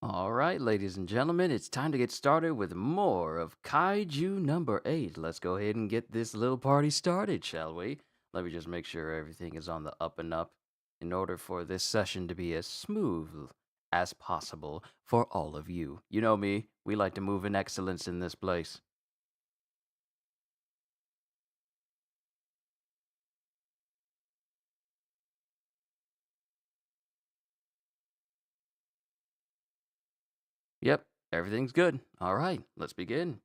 All right, ladies and gentlemen, it's time to get started with more of Kaiju number 8. Let's go ahead and get this little party started, shall we? Let me just make sure everything is on the up and up in order for this session to be as smooth as possible for all of you. You know me, we like to move in excellence in this place. Yep, everything's good. All right, let's begin.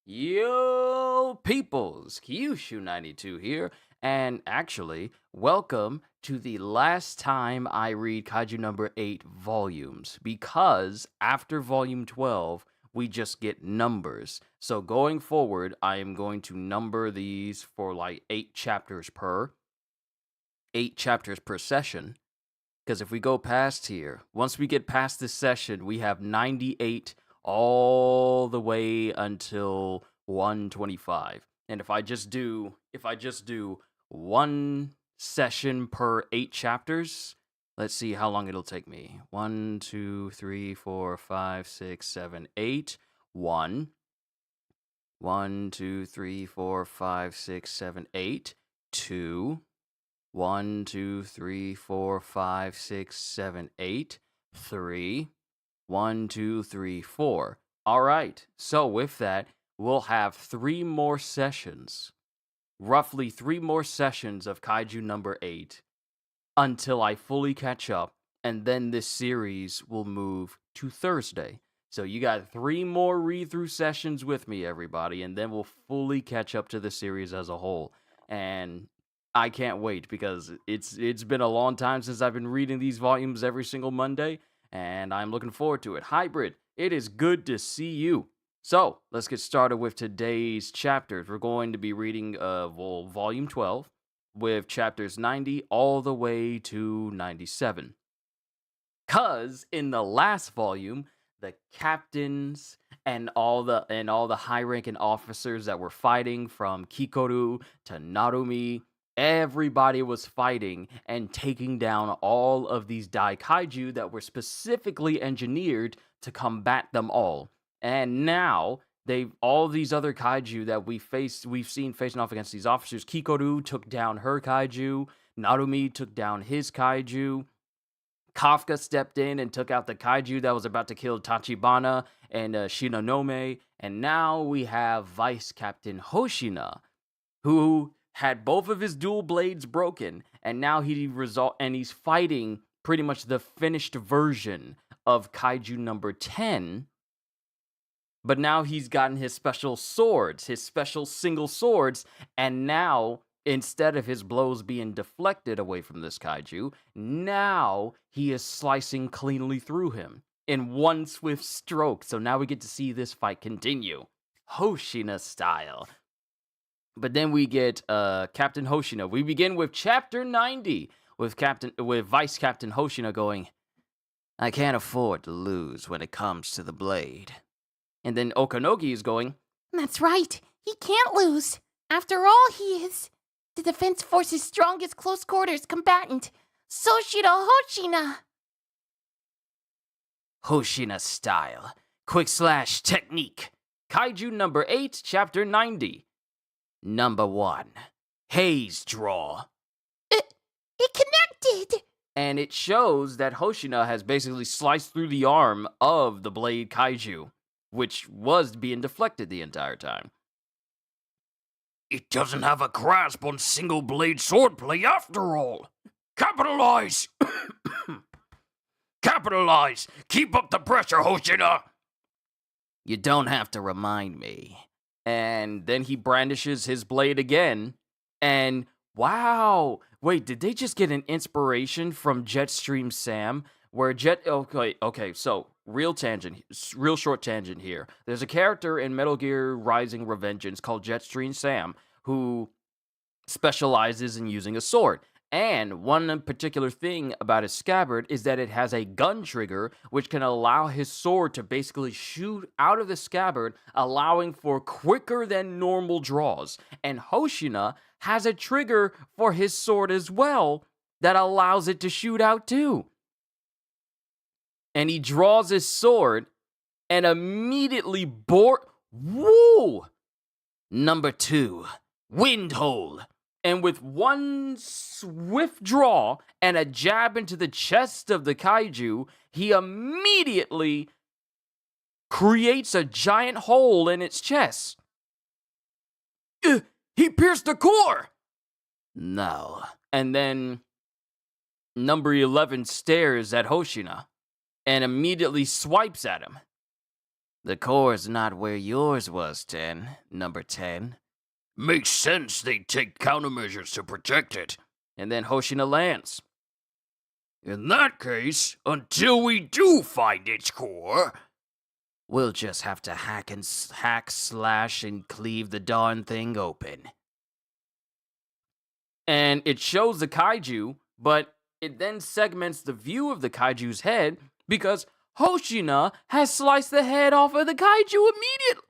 Yo, peoples! Kyushu92 here, and actually, welcome to the last time I read Kaiju number 8 volumes, because after volume 12, we just get numbers. So going forward, I am going to number these for like 8 chapters per session. Because if we go past here, once we get past this session, we have 98 all the way until 125. And if I just do one session per 8 chapters, let's see how long it'll take me. 1, 2, 3, 4, 5, 6, 7, 8. 1, 1, 2, 3, 4, 5, 6, 7, 8. 2, 1, 2, 3, 4, 5, 6, 7, 8. 3, 1, 2, 3, 4. All right. So with that, we'll have 3 more sessions, roughly 3 more sessions of Kaiju number 8 until I fully catch up, and then this series will move to Thursday. So you got 3 more read-through sessions with me, everybody, and then we'll fully catch up to the series as a whole. And I can't wait because it's been a long time since I've been reading these volumes every single Monday, and I'm looking forward to it. Hybrid, it is good to see you. So let's get started with today's chapters. We're going to be reading volume 12 with chapters 90 all the way to 97. Cause in the last volume, the captains and all the high-ranking officers that were fighting from Kikoru to Narumi, everybody was fighting and taking down all of these Daikaiju that were specifically engineered to combat them all. And now all these other kaiju that we've seen facing off against these officers. Kikoru took down her kaiju, Narumi took down his kaiju. Kafka stepped in and took out the kaiju that was about to kill Tachibana and Shinonome. And now we have Vice Captain Hoshina, who had both of his dual blades broken, and now he's fighting pretty much the finished version of Kaiju number 10. But now he's gotten his special swords, his special single swords, and now instead of his blows being deflected away from this kaiju, now he is slicing cleanly through him in one swift stroke. So now we get to see this fight continue, Hoshina style. But then we get Captain Hoshina. We begin with chapter 90 with Vice Captain Hoshina going, "I can't afford to lose when it comes to the blade." And then Okanogi is going, "That's right. He can't lose. After all, he is the Defense Force's strongest close quarters combatant, Soshiro Hoshina." Hoshina style. Quick slash technique. Kaiju number 8, chapter 90. Number 1. Haze Draw. It connected! And it shows that Hoshina has basically sliced through the arm of the blade kaiju, which was being deflected the entire time. It doesn't have a grasp on single blade swordplay after all. Capitalize! Capitalize! Keep up the pressure, Hoshina! You don't have to remind me. And then he brandishes his blade again, and wow! Wait, did they just get an inspiration from Jetstream Sam? Okay, so real short tangent here. There's a character in Metal Gear Rising: Revengeance called Jetstream Sam who specializes in using a sword. And one particular thing about his scabbard is that it has a gun trigger, which can allow his sword to basically shoot out of the scabbard, allowing for quicker than normal draws. And Hoshina has a trigger for his sword as well that allows it to shoot out too. and he draws his sword and immediately Woo! Number 2, Wind Hole. And with one swift draw and a jab into the chest of the kaiju, he immediately creates a giant hole in its chest. He pierced the core! No. And then number 11 stares at Hoshina and immediately swipes at him. The core's not where yours was, number 10. Makes sense they'd take countermeasures to protect it. And then Hoshina lands. In that case, until we do find its core, we'll just have to hack, slash, and cleave the darn thing open. And it shows the kaiju, but it then segments the view of the kaiju's head because Hoshina has sliced the head off of the kaiju immediately.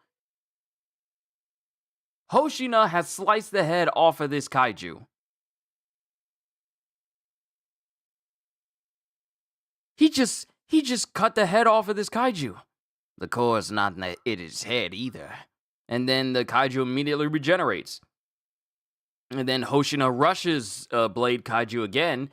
Hoshina has sliced the head off of this kaiju. He just cut the head off of this kaiju. The core's not in its head either. And then the kaiju immediately regenerates. And then Hoshina rushes Blade Kaiju again.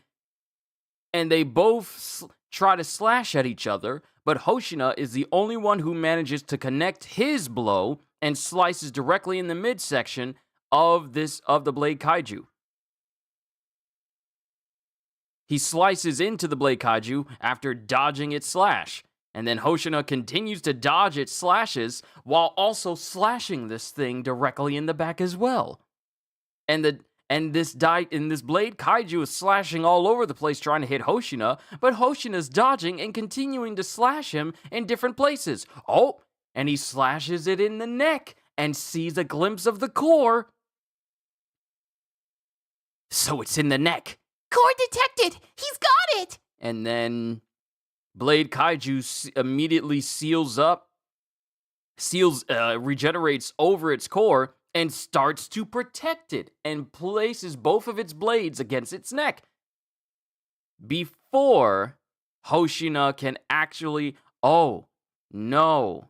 And they both try to slash at each other. But Hoshina is the only one who manages to connect his blow and slices directly in the midsection of the Blade Kaiju. He slices into the Blade Kaiju after dodging its slash. And then Hoshina continues to dodge its slashes while also slashing this thing directly in the back as well. And this Blade Kaiju is slashing all over the place trying to hit Hoshina, but Hoshina's dodging and continuing to slash him in different places. Oh, and he slashes it in the neck and sees a glimpse of the core. So it's in the neck. Core detected! He's got it! And then Blade Kaiju immediately regenerates over its core and starts to protect it and places both of its blades against its neck. Before Hoshina can actually... Oh, no.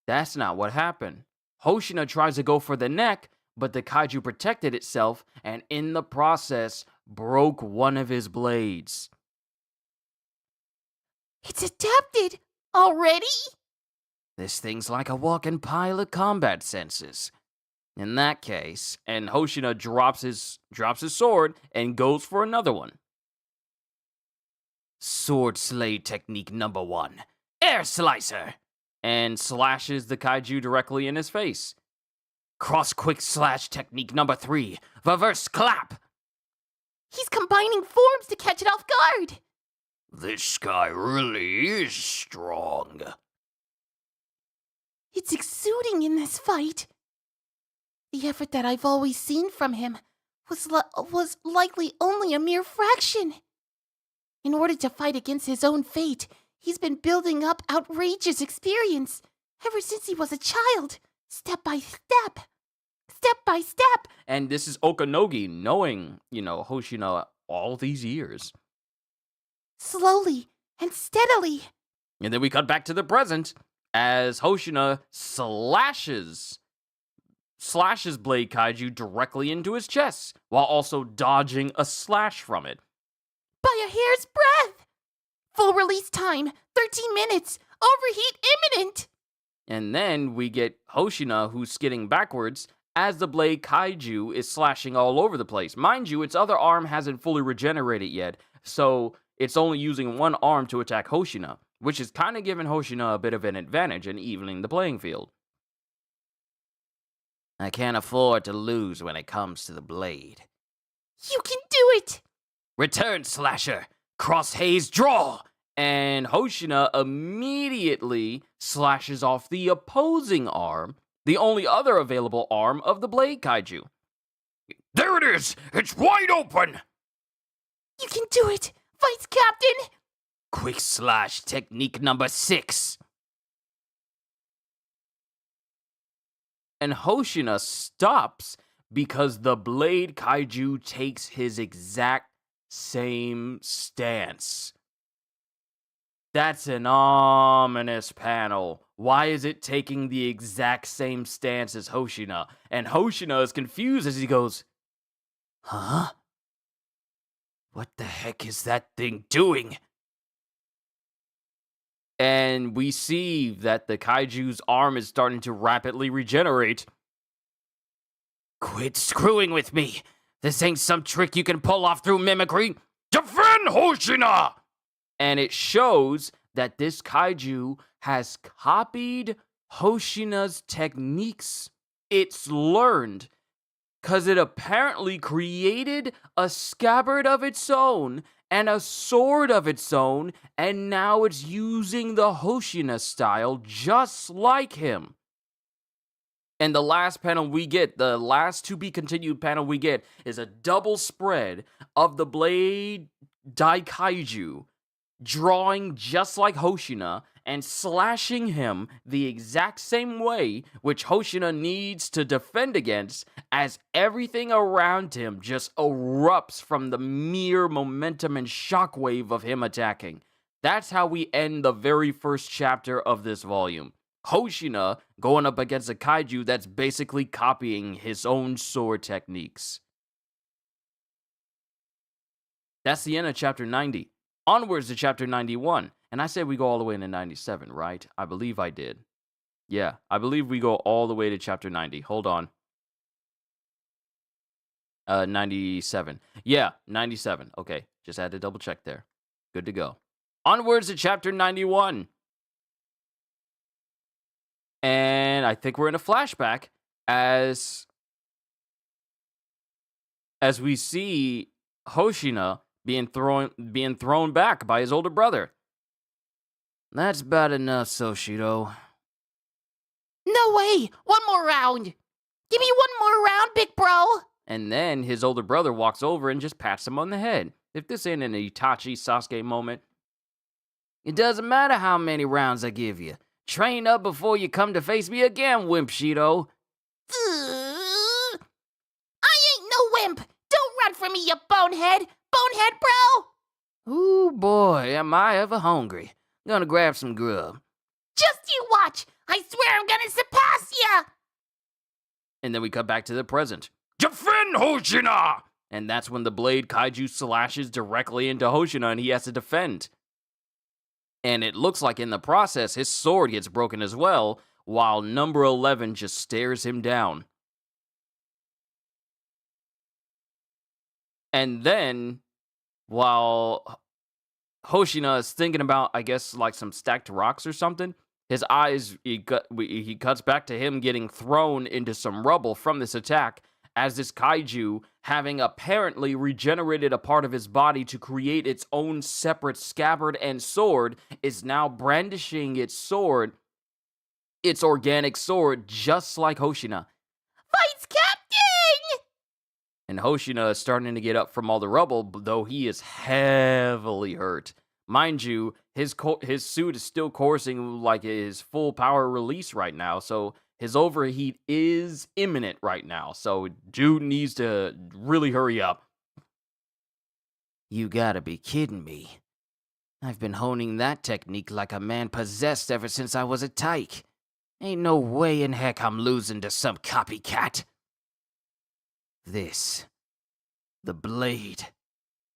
That's not what happened. Hoshina tries to go for the neck, but the kaiju protected itself and in the process broke one of his blades. It's adapted already? This thing's like a walking pile of combat senses. In that case, and Hoshina drops his sword and goes for another one. Sword slay technique number 1, air slicer, and slashes the kaiju directly in his face. Cross quick slash technique number 3, reverse clap. He's combining forms to catch it off guard. This guy really is strong. It's exuding in this fight. The effort that I've always seen from him was likely only a mere fraction. In order to fight against his own fate, he's been building up outrageous experience ever since he was a child, step by step. Step by step. And this is Okanogi knowing, Hoshina all these years. Slowly and steadily. And then we cut back to the present as Hoshina slashes Blade Kaiju directly into his chest while also dodging a slash from it. By a hair's breadth. Full release time, 13 minutes. Overheat imminent. And then we get Hoshina who's skidding backwards as the Blade Kaiju is slashing all over the place. Mind you, its other arm hasn't fully regenerated yet, so it's only using one arm to attack Hoshina, which is kind of giving Hoshina a bit of an advantage and evening the playing field. I can't afford to lose when it comes to the blade. You can do it! Return slasher, cross haze draw! And Hoshina immediately slashes off the opposing arm, the only other available arm of the Blade Kaiju. There it is! It's wide open! You can do it! Fight, Captain! Quick slash technique number 6. And Hoshina stops because the Blade Kaiju takes his exact same stance. That's an ominous panel. Why is it taking the exact same stance as Hoshina? And Hoshina is confused as he goes, huh? What the heck is that thing doing? And we see that the Kaiju's arm is starting to rapidly regenerate. Quit screwing with me. This ain't some trick you can pull off through mimicry. Defend Hoshina! And it shows that this Kaiju has copied Hoshina's techniques. It's learned because it apparently created a scabbard of its own and a sword of its own, and now it's using the Hoshina style just like him. And the last panel we get, the last to be continued panel we get, is a double spread of the blade Daikaiju drawing just like Hoshina and slashing him the exact same way which Hoshina needs to defend against, as everything around him just erupts from the mere momentum and shockwave of him attacking. That's how we end the very first chapter of this volume. Hoshina going up against a kaiju that's basically copying his own sword techniques. That's the end of chapter 90. Onwards to chapter 91. And I said we go all the way into 97, right? I believe I did. Yeah, I believe we go all the way to chapter 90. Hold on. 97. Yeah, 97. Okay, just had to double check there. Good to go. Onwards to chapter 91. And I think we're in a flashback as we see Hoshina being thrown back by his older brother. That's bad enough, Soshiro. No way! One more round! Give me one more round, big bro! And then his older brother walks over and just pats him on the head. If this ain't an Itachi Sasuke moment. It doesn't matter how many rounds I give you. Train up before you come to face me again, Wimp Shido. I ain't no wimp! Don't run from me, you bonehead! Bonehead, bro! Ooh, boy, am I ever hungry. Gonna grab some grub. Just you watch! I swear I'm gonna surpass ya! And then we cut back to the present. Defend Hoshina! And that's when the blade Kaiju slashes directly into Hoshina and he has to defend. And it looks like in the process, his sword gets broken as well, while number 11 just stares him down. And then, while Hoshina is thinking about, I guess, like some stacked rocks or something, his eyes, he cuts back to him getting thrown into some rubble from this attack, as this kaiju, having apparently regenerated a part of his body to create its own separate scabbard and sword, is now brandishing its sword, its organic sword, just like Hoshina. Fights, Captain! And Hoshina is starting to get up from all the rubble, though he is heavily hurt. Mind you, his suit is still coursing like his full power release right now, so his overheat is imminent right now, so dude needs to really hurry up. You gotta be kidding me. I've been honing that technique like a man possessed ever since I was a tyke. Ain't no way in heck I'm losing to some copycat. This, the blade,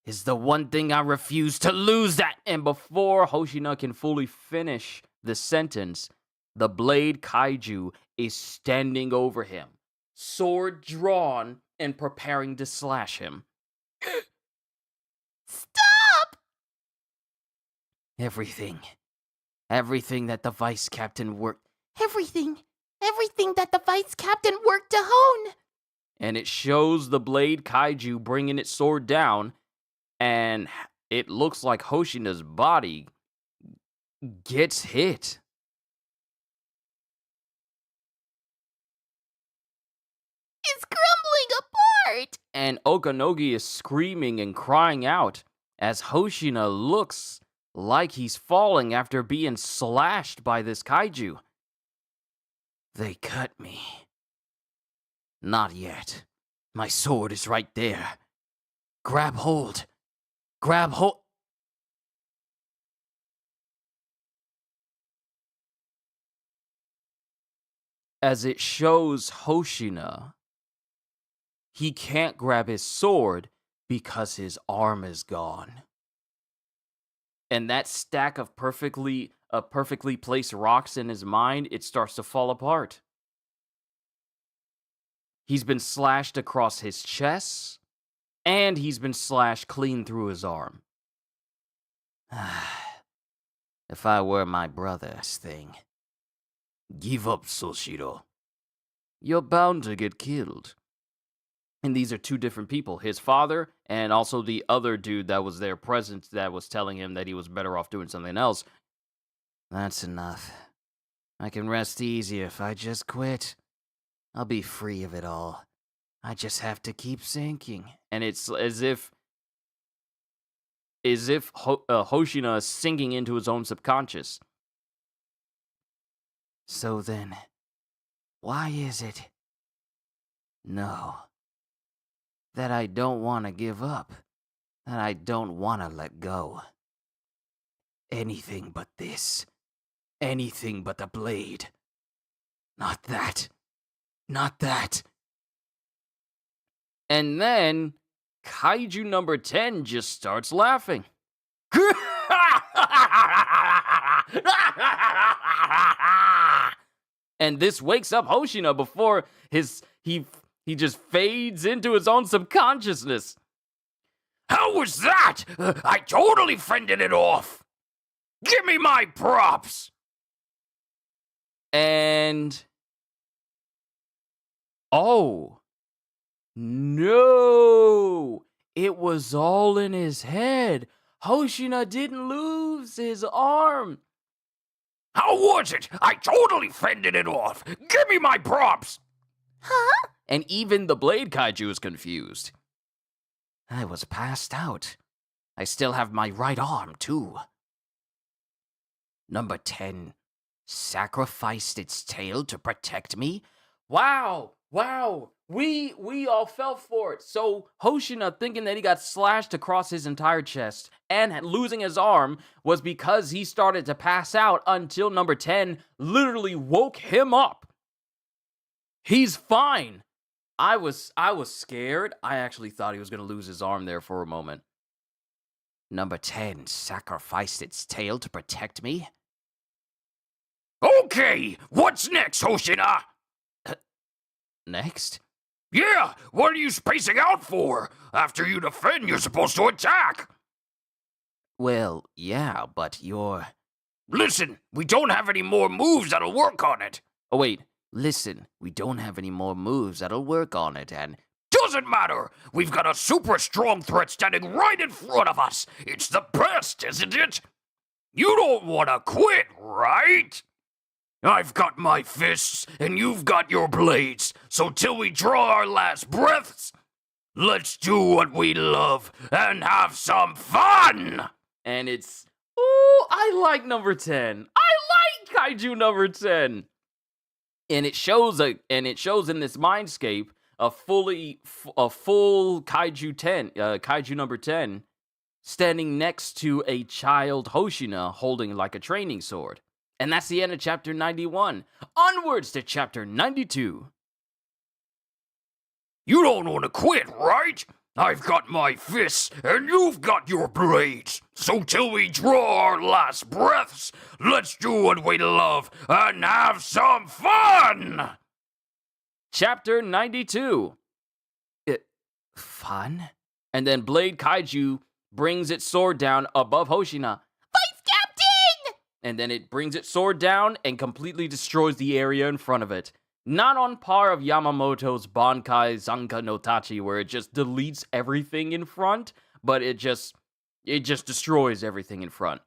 is the one thing I refuse to lose that. And before Hoshina can fully finish the sentence, the blade kaiju is standing over him, sword drawn and preparing to slash him. Stop! Everything that the vice captain worked. Everything that the vice captain worked to hone. And it shows the blade kaiju bringing its sword down, and it looks like Hoshina's body gets hit. It's crumbling apart! And Okanogi is screaming and crying out as Hoshina looks like he's falling after being slashed by this kaiju. They cut me. Not yet. My sword is right there. Grab hold. as it shows Hoshina, he can't grab his sword because his arm is gone. And that stack of perfectly placed rocks in his mind, it starts to fall apart. He's been slashed across his chest, and he's been slashed clean through his arm. If I were my brother's thing. Give up, Soshiro. You're bound to get killed. And these are two different people. His father and also the other dude that was there present that was telling him that he was better off doing something else. That's enough. I can rest easier if I just quit. I'll be free of it all. I just have to keep sinking. And it's as if Hoshina is sinking into his own subconscious. So then, why is it? No. That I don't want to give up. That I don't want to let go. Anything but this. Anything but the blade. Not that. Not that. And then, Kaiju number 10 just starts laughing. And this wakes up Hoshina before he just fades into his own subconsciousness. How was that? I totally fended it off. Give me my props. And oh no, it was all in his head. Hoshina didn't lose his arm. How was it? I totally fended it off. Give me my props. Huh? And even the Blade Kaiju is confused. I was passed out. I still have my right arm, too. Number 10 sacrificed its tail to protect me? Wow. We all fell for it. So Hoshina, thinking that he got slashed across his entire chest and losing his arm, was because he started to pass out until number 10 literally woke him up. He's fine. I was scared. I actually thought he was going to lose his arm there for a moment. Number 10 sacrificed its tail to protect me? Okay, what's next, Hoshina? Next? Yeah, what are you spacing out for? After you defend, you're supposed to attack. Well, yeah, but you're... Listen, we don't have any more moves that'll work on it. Oh, wait. Listen, we don't have any more moves that'll work on it, and... Doesn't matter. We've got a super strong threat standing right in front of us. It's the best, isn't it? You don't want to quit, right? I've got my fists, and you've got your blades. So till we draw our last breaths, let's do what we love and have some fun! And it's... Ooh, I like number 10. I like Kaiju number 10. And it shows in this mindscape a full Kaiju 10, Kaiju number 10, standing next to a child Hoshina holding like a training sword. And that's the end of chapter 91. Onwards to chapter 92. You don't want to quit, right? I've got my fists, and you've got your blades. So till we draw our last breaths, let's do what we love and have some fun! Chapter 92. Fun? And then Blade Kaiju brings its sword down above Hoshina. Vice Captain! And then it brings its sword down and completely destroys the area in front of it. Not on par of Yamamoto's Bankai Zanka no Tachi, where it just deletes everything in front, but it just destroys everything in front.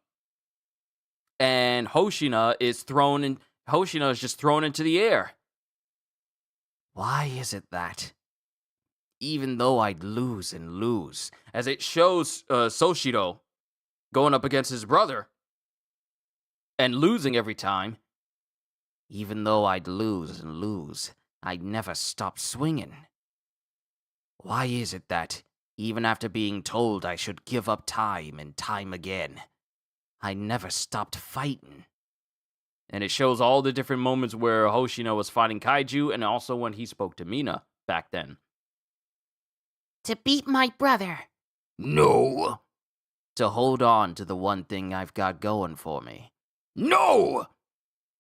And Hoshina is just thrown into the air. Why is it that? Even though I'd lose and lose, as it shows Soshiro going up against his brother and losing every time. Even though I'd lose and lose, I'd never stop swinging. Why is it that, even after being told I should give up time and time again, I never stopped fighting? And it shows all the different moments where Hoshina was fighting Kaiju and also when he spoke to Mina back then. To beat my brother. No. To hold on to the one thing I've got going for me. No!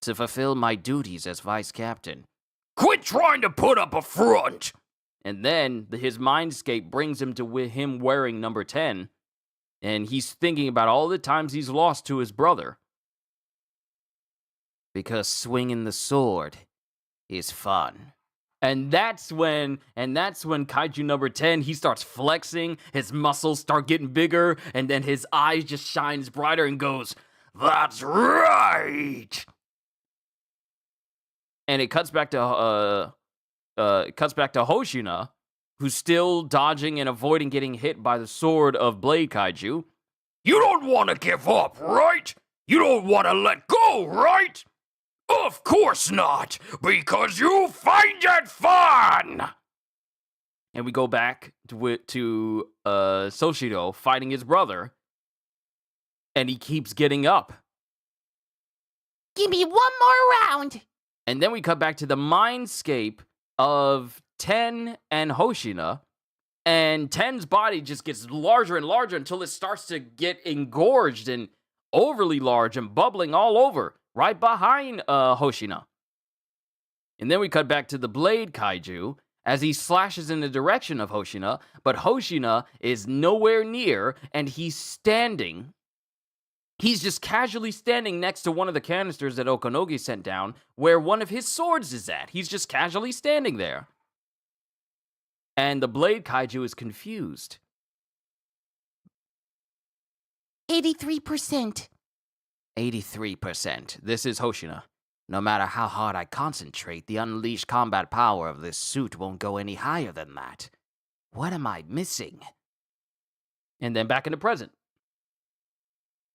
To fulfill my duties as vice captain. Quit trying to put up a front! And then his mindscape brings him to him wearing number 10. And he's thinking about all the times he's lost to his brother. Because swinging the sword is fun. And that's when Kaiju number 10, he starts flexing, his muscles start getting bigger, and then his eyes just shines brighter and goes, "That's right!" And it cuts back to Hoshina, who's still dodging and avoiding getting hit by the sword of Blade Kaiju. You don't want to give up, right? You don't want to let go, right? Of course not, because you find it fun! And we go back to Soshiro fighting his brother, and he keeps getting up. Give me one more round. And then we cut back to the mindscape of Ten and Hoshina, and Ten's body just gets larger and larger until it starts to get engorged and overly large and bubbling all over, right behind Hoshina. And then we cut back to the Blade Kaiju as he slashes in the direction of Hoshina, but Hoshina is nowhere near, and he's standing. He's just casually standing next to one of the canisters that Okonogi sent down, where one of his swords is at. He's just casually standing there. And the Blade Kaiju is confused. 83%. 83%. This is Hoshina. No matter how hard I concentrate, the unleashed combat power of this suit won't go any higher than that. What am I missing? And then back in the present.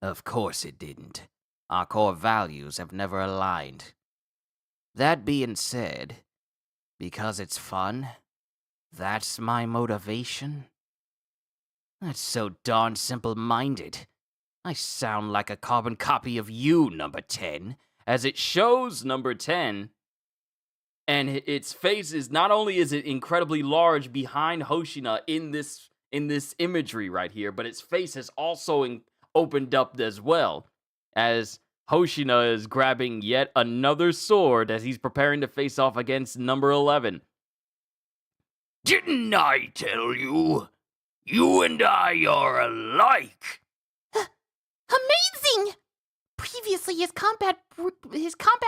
Of course it didn't. Our core values have never aligned. That being said, because it's fun, that's my motivation? That's so darn simple-minded. I sound like a carbon copy of you, number 10, as it shows number 10, and its face is, not only is it incredibly large behind Hoshina in this imagery right here, but its face has also opened up as well, as Hoshina is grabbing yet another sword as he's preparing to face off against number 11. Didn't I tell you? You and I are alike. Amazing! Previously, his combat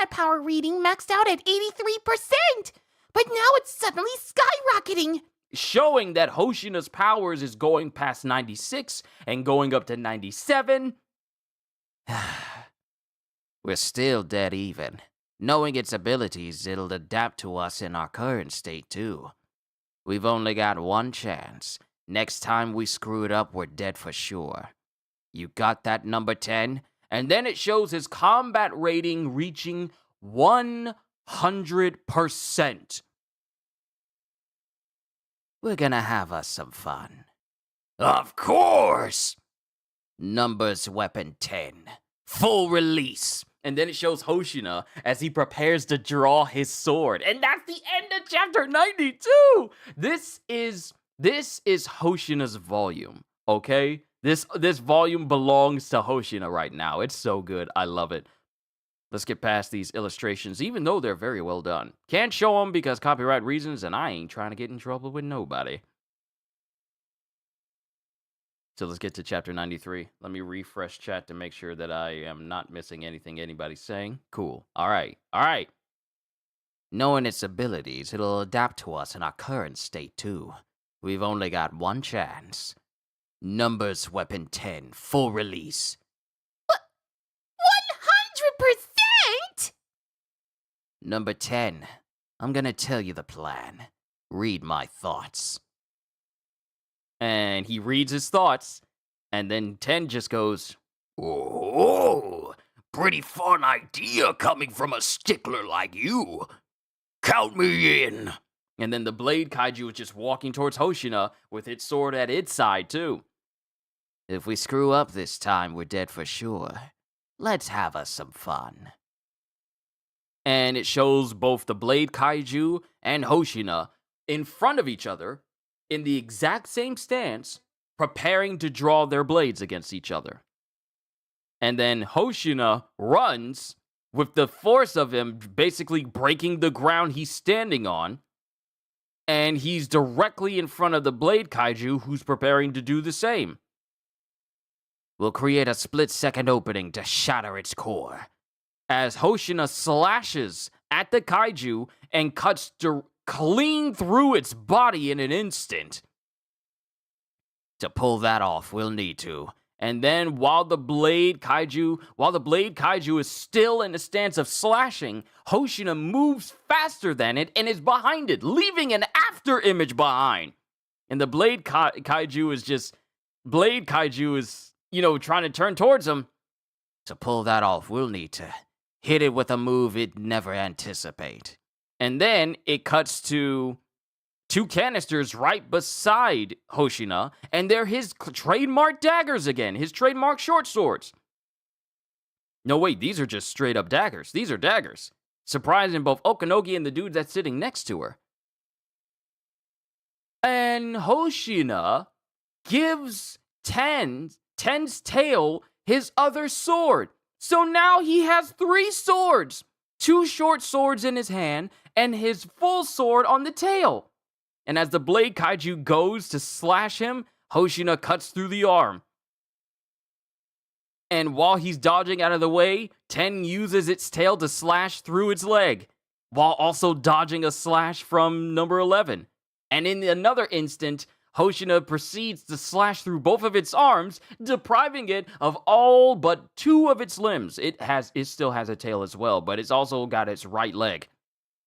power reading maxed out at 83%, but now it's suddenly skyrocketing. Showing that Hoshina's powers is going past 96 and going up to 97. We're still dead even. Knowing its abilities, it'll adapt to us in our current state too. We've only got one chance. Next time we screw it up, we're dead for sure. You got that, number 10? And then it shows his combat rating reaching 100%. We're gonna have us some fun. Of course! Numbers Weapon 10. Full release. And then it shows Hoshina as he prepares to draw his sword. And that's the end of chapter 92! This is Hoshina's volume, okay? This volume belongs to Hoshina right now. It's so good. I love it. Let's get past these illustrations, even though they're very well done. Can't show them because copyright reasons, and I ain't trying to get in trouble with nobody. So let's get to chapter 93. Let me refresh chat to make sure that I am not missing anything anybody's saying. Cool. All right. Knowing its abilities, it'll adapt to us in our current state too. We've only got one chance. Numbers Weapon 10, full release. 100%? Number 10, I'm gonna tell you the plan. Read my thoughts. And he reads his thoughts, and then 10 just goes, Oh, pretty fun idea coming from a stickler like you. Count me in. And then the Blade Kaiju is just walking towards Hoshina with its sword at its side, too. If we screw up this time, we're dead for sure. Let's have us some fun. And it shows both the Blade Kaiju and Hoshina in front of each other in the exact same stance, preparing to draw their blades against each other. And then Hoshina runs with the force of him basically breaking the ground he's standing on. And he's directly in front of the Blade Kaiju, who's preparing to do the same. We'll create a split-second opening to shatter its core. As Hoshina slashes at the Kaiju and cuts clean through its body in an instant. To pull that off, we'll need to. And then while the Blade Kaiju is still in a stance of slashing, Hoshina moves faster than it and is behind it, leaving an after image behind. And the Blade Kaiju is, trying to turn towards him. To pull that off, we'll need to hit it with a move it never anticipate. And then it cuts to 2 canisters right beside Hoshina, and they're his trademark daggers again, his trademark short swords. No, wait, these are just straight up daggers. These are daggers. Surprising both Okanogi and the dude that's sitting next to her. And Hoshina gives Ten's tail his other sword. So now he has 3 swords. 2 short swords in his hand, and his full sword on the tail. And as the Blade Kaiju goes to slash him, Hoshina cuts through the arm. And while he's dodging out of the way, Ten uses its tail to slash through its leg, while also dodging a slash from number 11. And in another instant, Hoshina proceeds to slash through both of its arms, depriving it of all but 2 of its limbs. It still has a tail as well, but it's also got its right leg.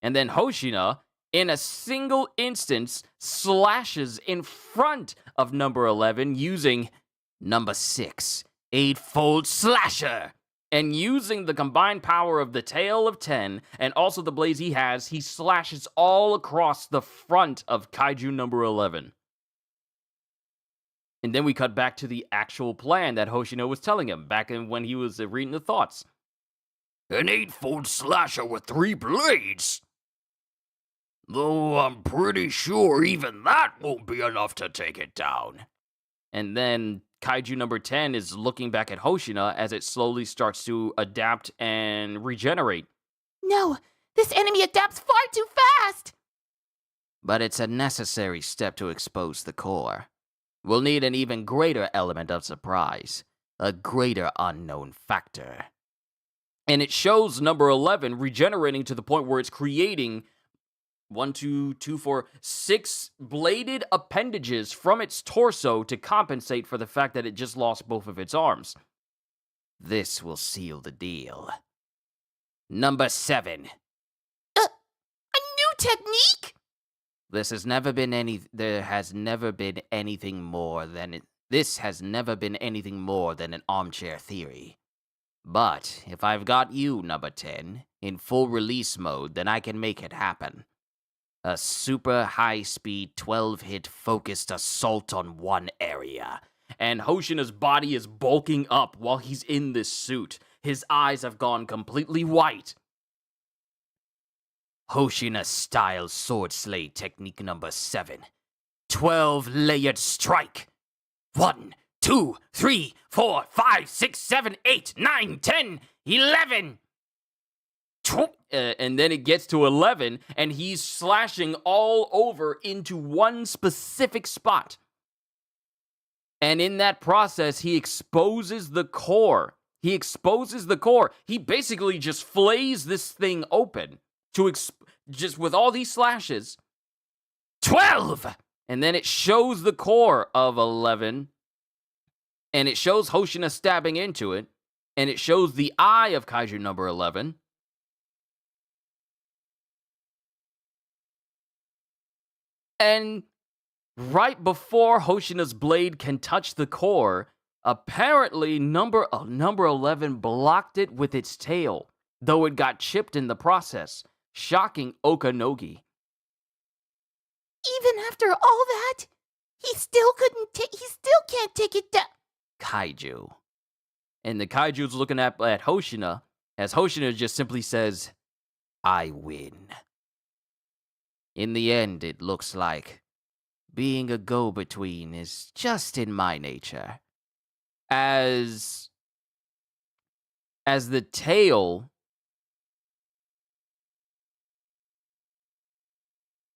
And then Hoshina, in a single instance, slashes in front of number 11 using number 6, Eightfold Slasher. And using the combined power of the tail of 10 and also the blades he has, he slashes all across the front of Kaiju number 11. And then we cut back to the actual plan that Hoshina was telling him back when he was reading the thoughts. An 8-fold slasher with 3 blades? Though I'm pretty sure even that won't be enough to take it down. And then Kaiju number 10 is looking back at Hoshina as it slowly starts to adapt and regenerate. No, this enemy adapts far too fast! But it's a necessary step to expose the core. We'll need an even greater element of surprise, a greater unknown factor. And it shows number 11 regenerating to the point where it's creating 6 bladed appendages from its torso to compensate for the fact that it just lost both of its arms. This will seal the deal. Number 7. A new technique? This has never been anything more than an armchair theory. But if I've got you, number 10, in full release mode, then I can make it happen. A super high-speed 12-hit focused assault on one area. And Hoshina's body is bulking up while he's in this suit. His eyes have gone completely white. Hoshina-style sword slay technique number 7. 12-layered strike. 1, 2, 3, 4, 5, 6, 7, 8, 9, 10, 11. And then it gets to 11, and he's slashing all over into one specific spot. And in that process, he exposes the core. He basically just flays this thing open just with all these slashes. 12! And then it shows the core of 11. And it shows Hoshina stabbing into it. And it shows the eye of Kaiju number 11. And right before Hoshina's blade can touch the core, apparently number 11 blocked it with its tail, though it got chipped in the process, shocking Okanogi. Even after all that, he still can't take it down. Kaiju. And the Kaiju's looking at Hoshina, as Hoshina just simply says, I win. In the end, it looks like being a go-between is just in my nature. As the tail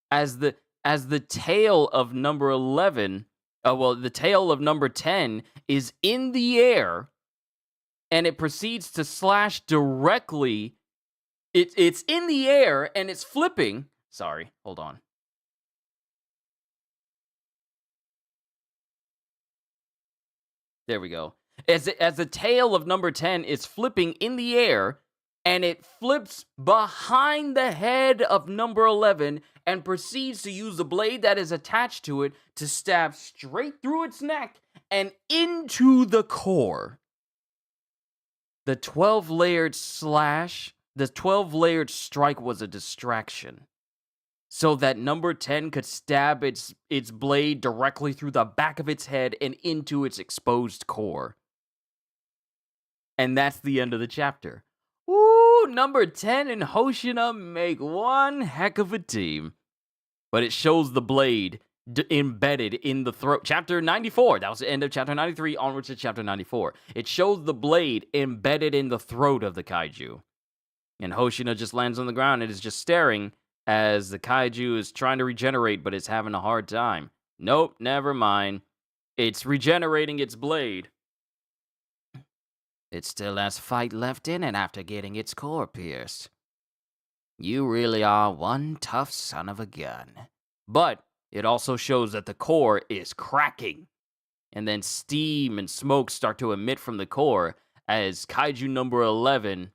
as the tail of number 11, the tail of number 10 is in the air and it proceeds to slash directly. It's in the air and it's flipping. Sorry, hold on. There we go. As the tail of number 10 is flipping in the air, and it flips behind the head of number 11 and proceeds to use the blade that is attached to it to stab straight through its neck and into the core. The 12-layered slash, the 12-layered strike was a distraction, so that number 10 could stab its blade directly through the back of its head and into its exposed core. And that's the end of the chapter. Ooh, number 10 and Hoshina make one heck of a team. But it shows the blade embedded in the throat. Chapter 94, that was the end of chapter 93, onwards to chapter 94. It shows the blade embedded in the throat of the kaiju. And Hoshina just lands on the ground and is just staring as the kaiju is trying to regenerate, but it's having a hard time. Nope, never mind. It's regenerating its blade. It still has fight left in it after getting its core pierced. You really are one tough son of a gun. But it also shows that the core is cracking. And then steam and smoke start to emit from the core as kaiju number 11...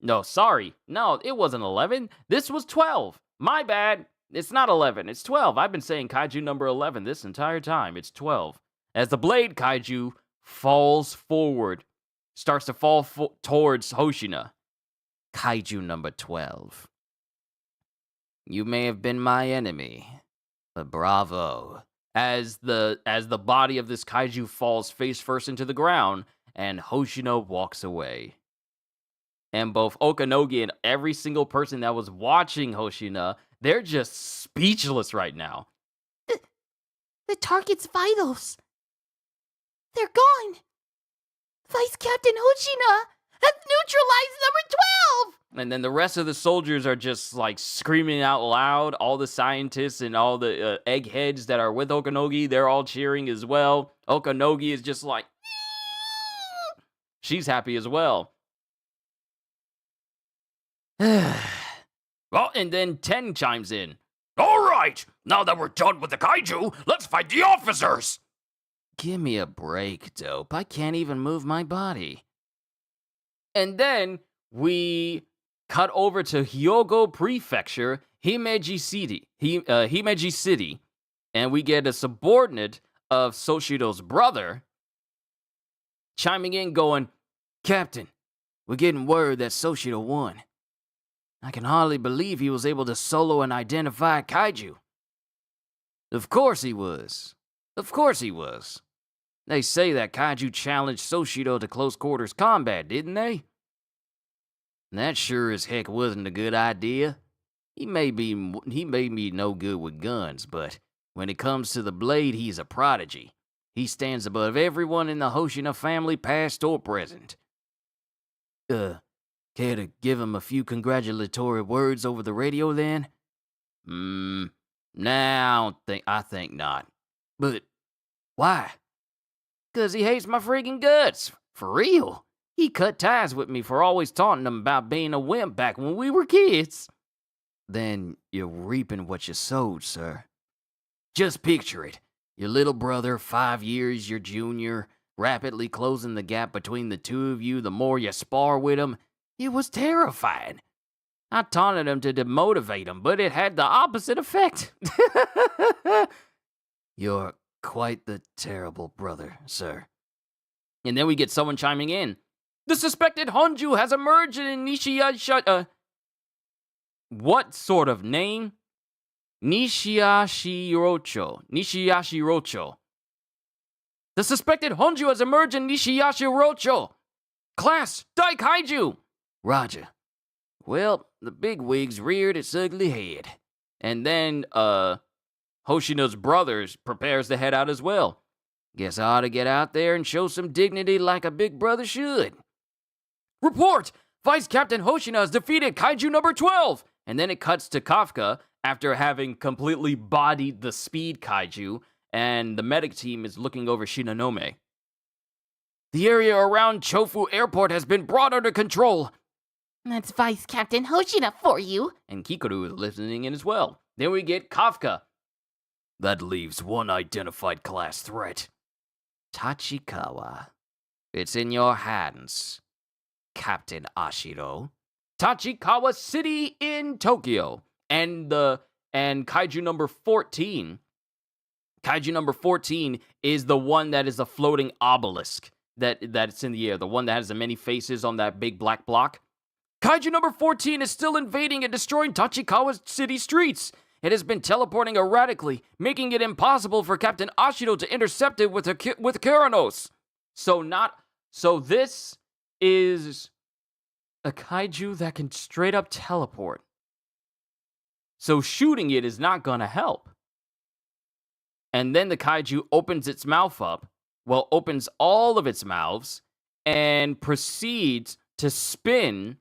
No, sorry. No, it wasn't 11. This was 12. My bad. It's not 11. It's 12. I've been saying kaiju number 11 this entire time. It's 12. As the blade kaiju falls forward, starts to fall towards Hoshina. Kaiju number 12. You may have been my enemy, but bravo. As the body of this kaiju falls face first into the ground, and Hoshina walks away. And both Okanogi and every single person that was watching Hoshina, they're just speechless right now. The target's vitals. They're gone. Vice Captain Hoshina has neutralized number 12! And then the rest of the soldiers are just like screaming out loud. All the scientists and all the eggheads that are with Okanogi, they're all cheering as well. Okanogi is just like... She's happy as well. Well, and then 10 chimes in. All right, now that we're done with the kaiju, let's fight the officers. Give me a break, Dope. I can't even move my body. And then we cut over to Hyogo Prefecture, Himeji City, and we get a subordinate of Soshido's brother chiming in going, Captain, we're getting word that Soshido won. I can hardly believe he was able to solo and identify kaiju. Of course he was. Of course he was. They say that kaiju challenged Soshido to close quarters combat, didn't they? That sure as heck wasn't a good idea. He may be no good with guns, but when it comes to the blade, he's a prodigy. He stands above everyone in the Hoshina family, past or present. Care to give him a few congratulatory words over the radio then? Nah, I think not. But why? 'Cause he hates my freaking guts. For real. He cut ties with me for always taunting him about being a wimp back when we were kids. Then you're reaping what you sowed, sir. Just picture it. Your little brother, 5 years your junior, rapidly closing the gap between the two of you the more you spar with him. It was terrifying. I taunted him to demotivate him, but it had the opposite effect. You're quite the terrible brother, sir. And then we get someone chiming in. The suspected Honju has emerged in Nishiyashi... what sort of name? Nishiyashi-rocho. Nishiyashi-rocho. The suspected Honju has emerged in Nishiyashi-rocho. Class, Daikaiju. Roger. Well, the big wigs reared its ugly head. And then, Hoshina's brothers prepares to head out as well. Guess I ought to get out there and show some dignity like a big brother should. Report! Vice Captain Hoshina has defeated Kaiju number 12! And then it cuts to Kafka after having completely bodied the speed Kaiju, and the medic team is looking over Shinonome. The area around Chofu Airport has been brought under control. That's Vice Captain Hoshina for you. And Kikoru is listening in as well. Then we get Kafka. That leaves one identified class threat. Tachikawa. It's in your hands, Captain Ashiro. Tachikawa City in Tokyo. And Kaiju number 14. Kaiju number 14 is the one that is a floating obelisk that's in the air. The one that has the many faces on that big black block. Kaiju number 14 is still invading and destroying Tachikawa City streets. It has been teleporting erratically, making it impossible for Captain Ashiro to intercept it with Kuranos. So this is a kaiju that can straight up teleport. So shooting it is not gonna help. And then the kaiju opens its mouth up, opens all of its mouths, and proceeds to spin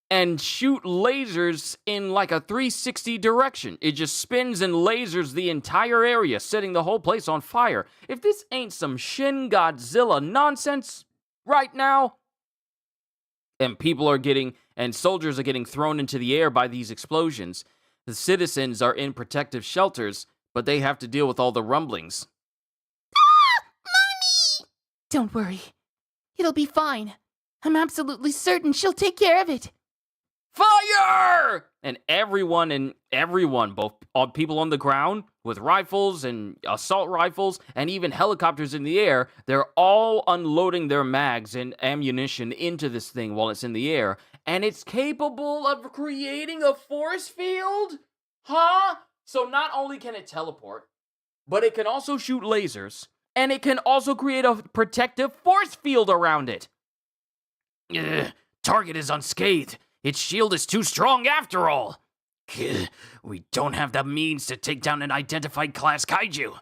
and shoot lasers in like a 360 direction. It just spins and lasers the entire area, setting the whole place on fire. If this ain't some Shin Godzilla nonsense right now, and soldiers are getting thrown into the air by these explosions. The citizens are in protective shelters, but they have to deal with all the rumblings. Ah! Mommy! Don't worry. It'll be fine. I'm absolutely certain she'll take care of it. Fire! And everyone, both people on the ground with rifles and assault rifles and even helicopters in the air, they're all unloading their mags and ammunition into this thing while it's in the air. And it's capable of creating a force field? Huh? So not only can it teleport, but it can also shoot lasers, and it can also create a protective force field around it. Target is unscathed. Its shield is too strong after all. We don't have the means to take down an identified class kaiju.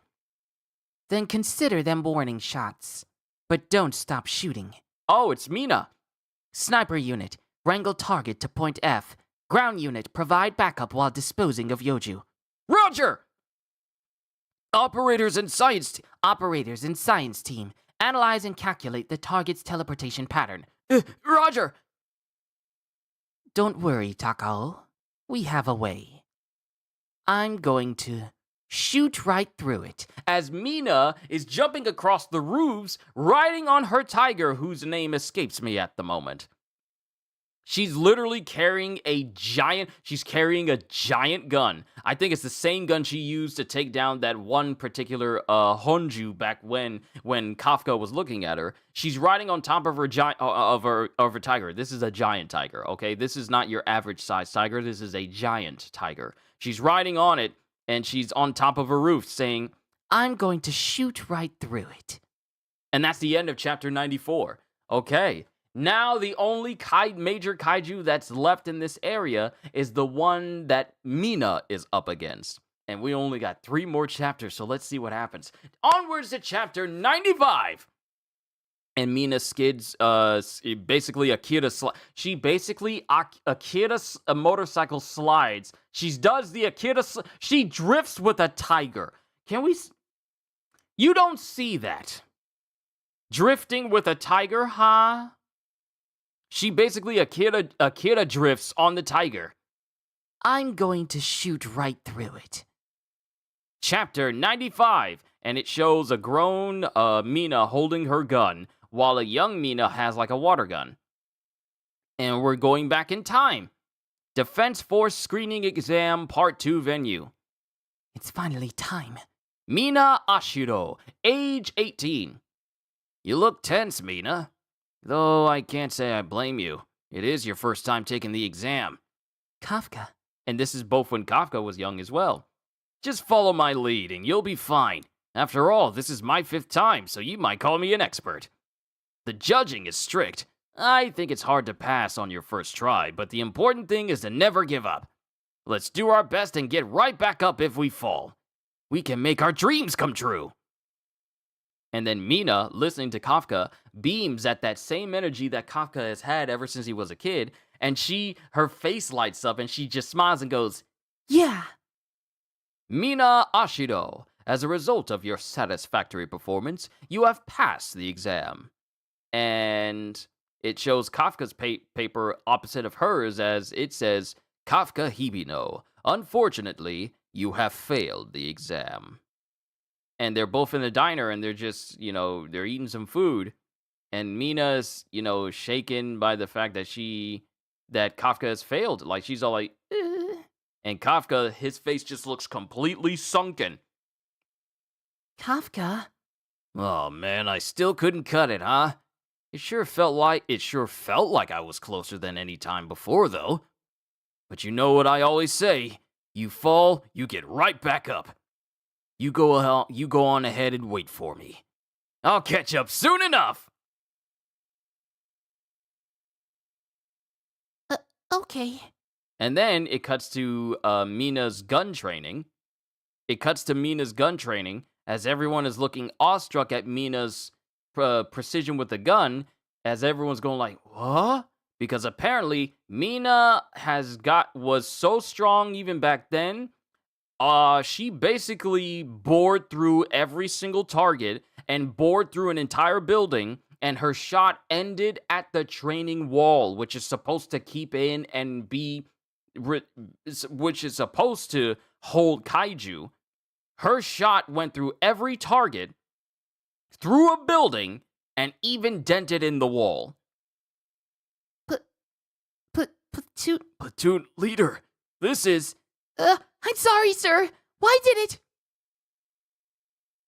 Then consider them warning shots. But don't stop shooting. Oh, it's Mina. Sniper unit, wrangle target to point F. Ground unit, provide backup while disposing of Yoju. Roger! Operators and science team, analyze and calculate the target's teleportation pattern. Roger! Don't worry, Takao. We have a way. I'm going to shoot right through it. As Mina is jumping across the roofs, riding on her tiger, whose name escapes me at the moment. She's literally carrying a giant gun. I think it's the same gun she used to take down that one particular Honju back when Kafka was looking at her. She's riding on top of her tiger. This is a giant tiger, okay? This is not your average size tiger. This is a giant tiger. She's riding on it, and she's on top of a roof saying, I'm going to shoot right through it. And that's the end of chapter 94. Okay. Now the only major kaiju that's left in this area is the one that Mina is up against. And we only got 3 more chapters, so let's see what happens. Onwards to chapter 95! And Mina skids, basically Akira a motorcycle slides. She does the Akira, she drifts with a tiger. You don't see that. Drifting with a tiger, huh? She basically Akira drifts on the tiger. I'm going to shoot right through it. Chapter 95, and it shows a grown Mina holding her gun, while a young Mina has like a water gun. And we're going back in time. Defense Force Screening Exam Part 2 venue. It's finally time. Mina Ashiro, age 18. You look tense, Mina. Though I can't say I blame you. It is your first time taking the exam. Kafka. And this is both when Kafka was young as well. Just follow my lead and you'll be fine. After all, this is my 5th time, so you might call me an expert. The judging is strict. I think it's hard to pass on your first try, but the important thing is to never give up. Let's do our best and get right back up if we fall. We can make our dreams come true. And then Mina, listening to Kafka, beams at that same energy that Kafka has had ever since he was a kid, and her face lights up and she just smiles and goes, Yeah. Mina Ashido, as a result of your satisfactory performance, you have passed the exam. And it shows Kafka's paper opposite of hers as it says, Kafka Hibino, unfortunately, you have failed the exam. And they're both in the diner and they're just, they're eating some food. And Mina's, shaken by the fact that Kafka has failed. Like, she's all like, "Ugh." And Kafka, his face just looks completely sunken. Kafka? Oh man, I still couldn't cut it, huh? It sure felt like I was closer than any time before, though. But you know what I always say, you fall, you get right back up. You go on ahead and wait for me. I'll catch up soon enough. Okay. And then it cuts to Mina's gun training. As everyone is looking awestruck at Mina's precision with the gun, as everyone's going like, what? Because apparently Mina was so strong even back then. She basically bored through every single target and bored through an entire building, and her shot ended at the training wall, which is supposed to keep in and which is supposed to hold kaiju. Her shot went through every target, through a building, and even dented in the wall. Platoon leader, this is... I'm sorry, sir. Why did it?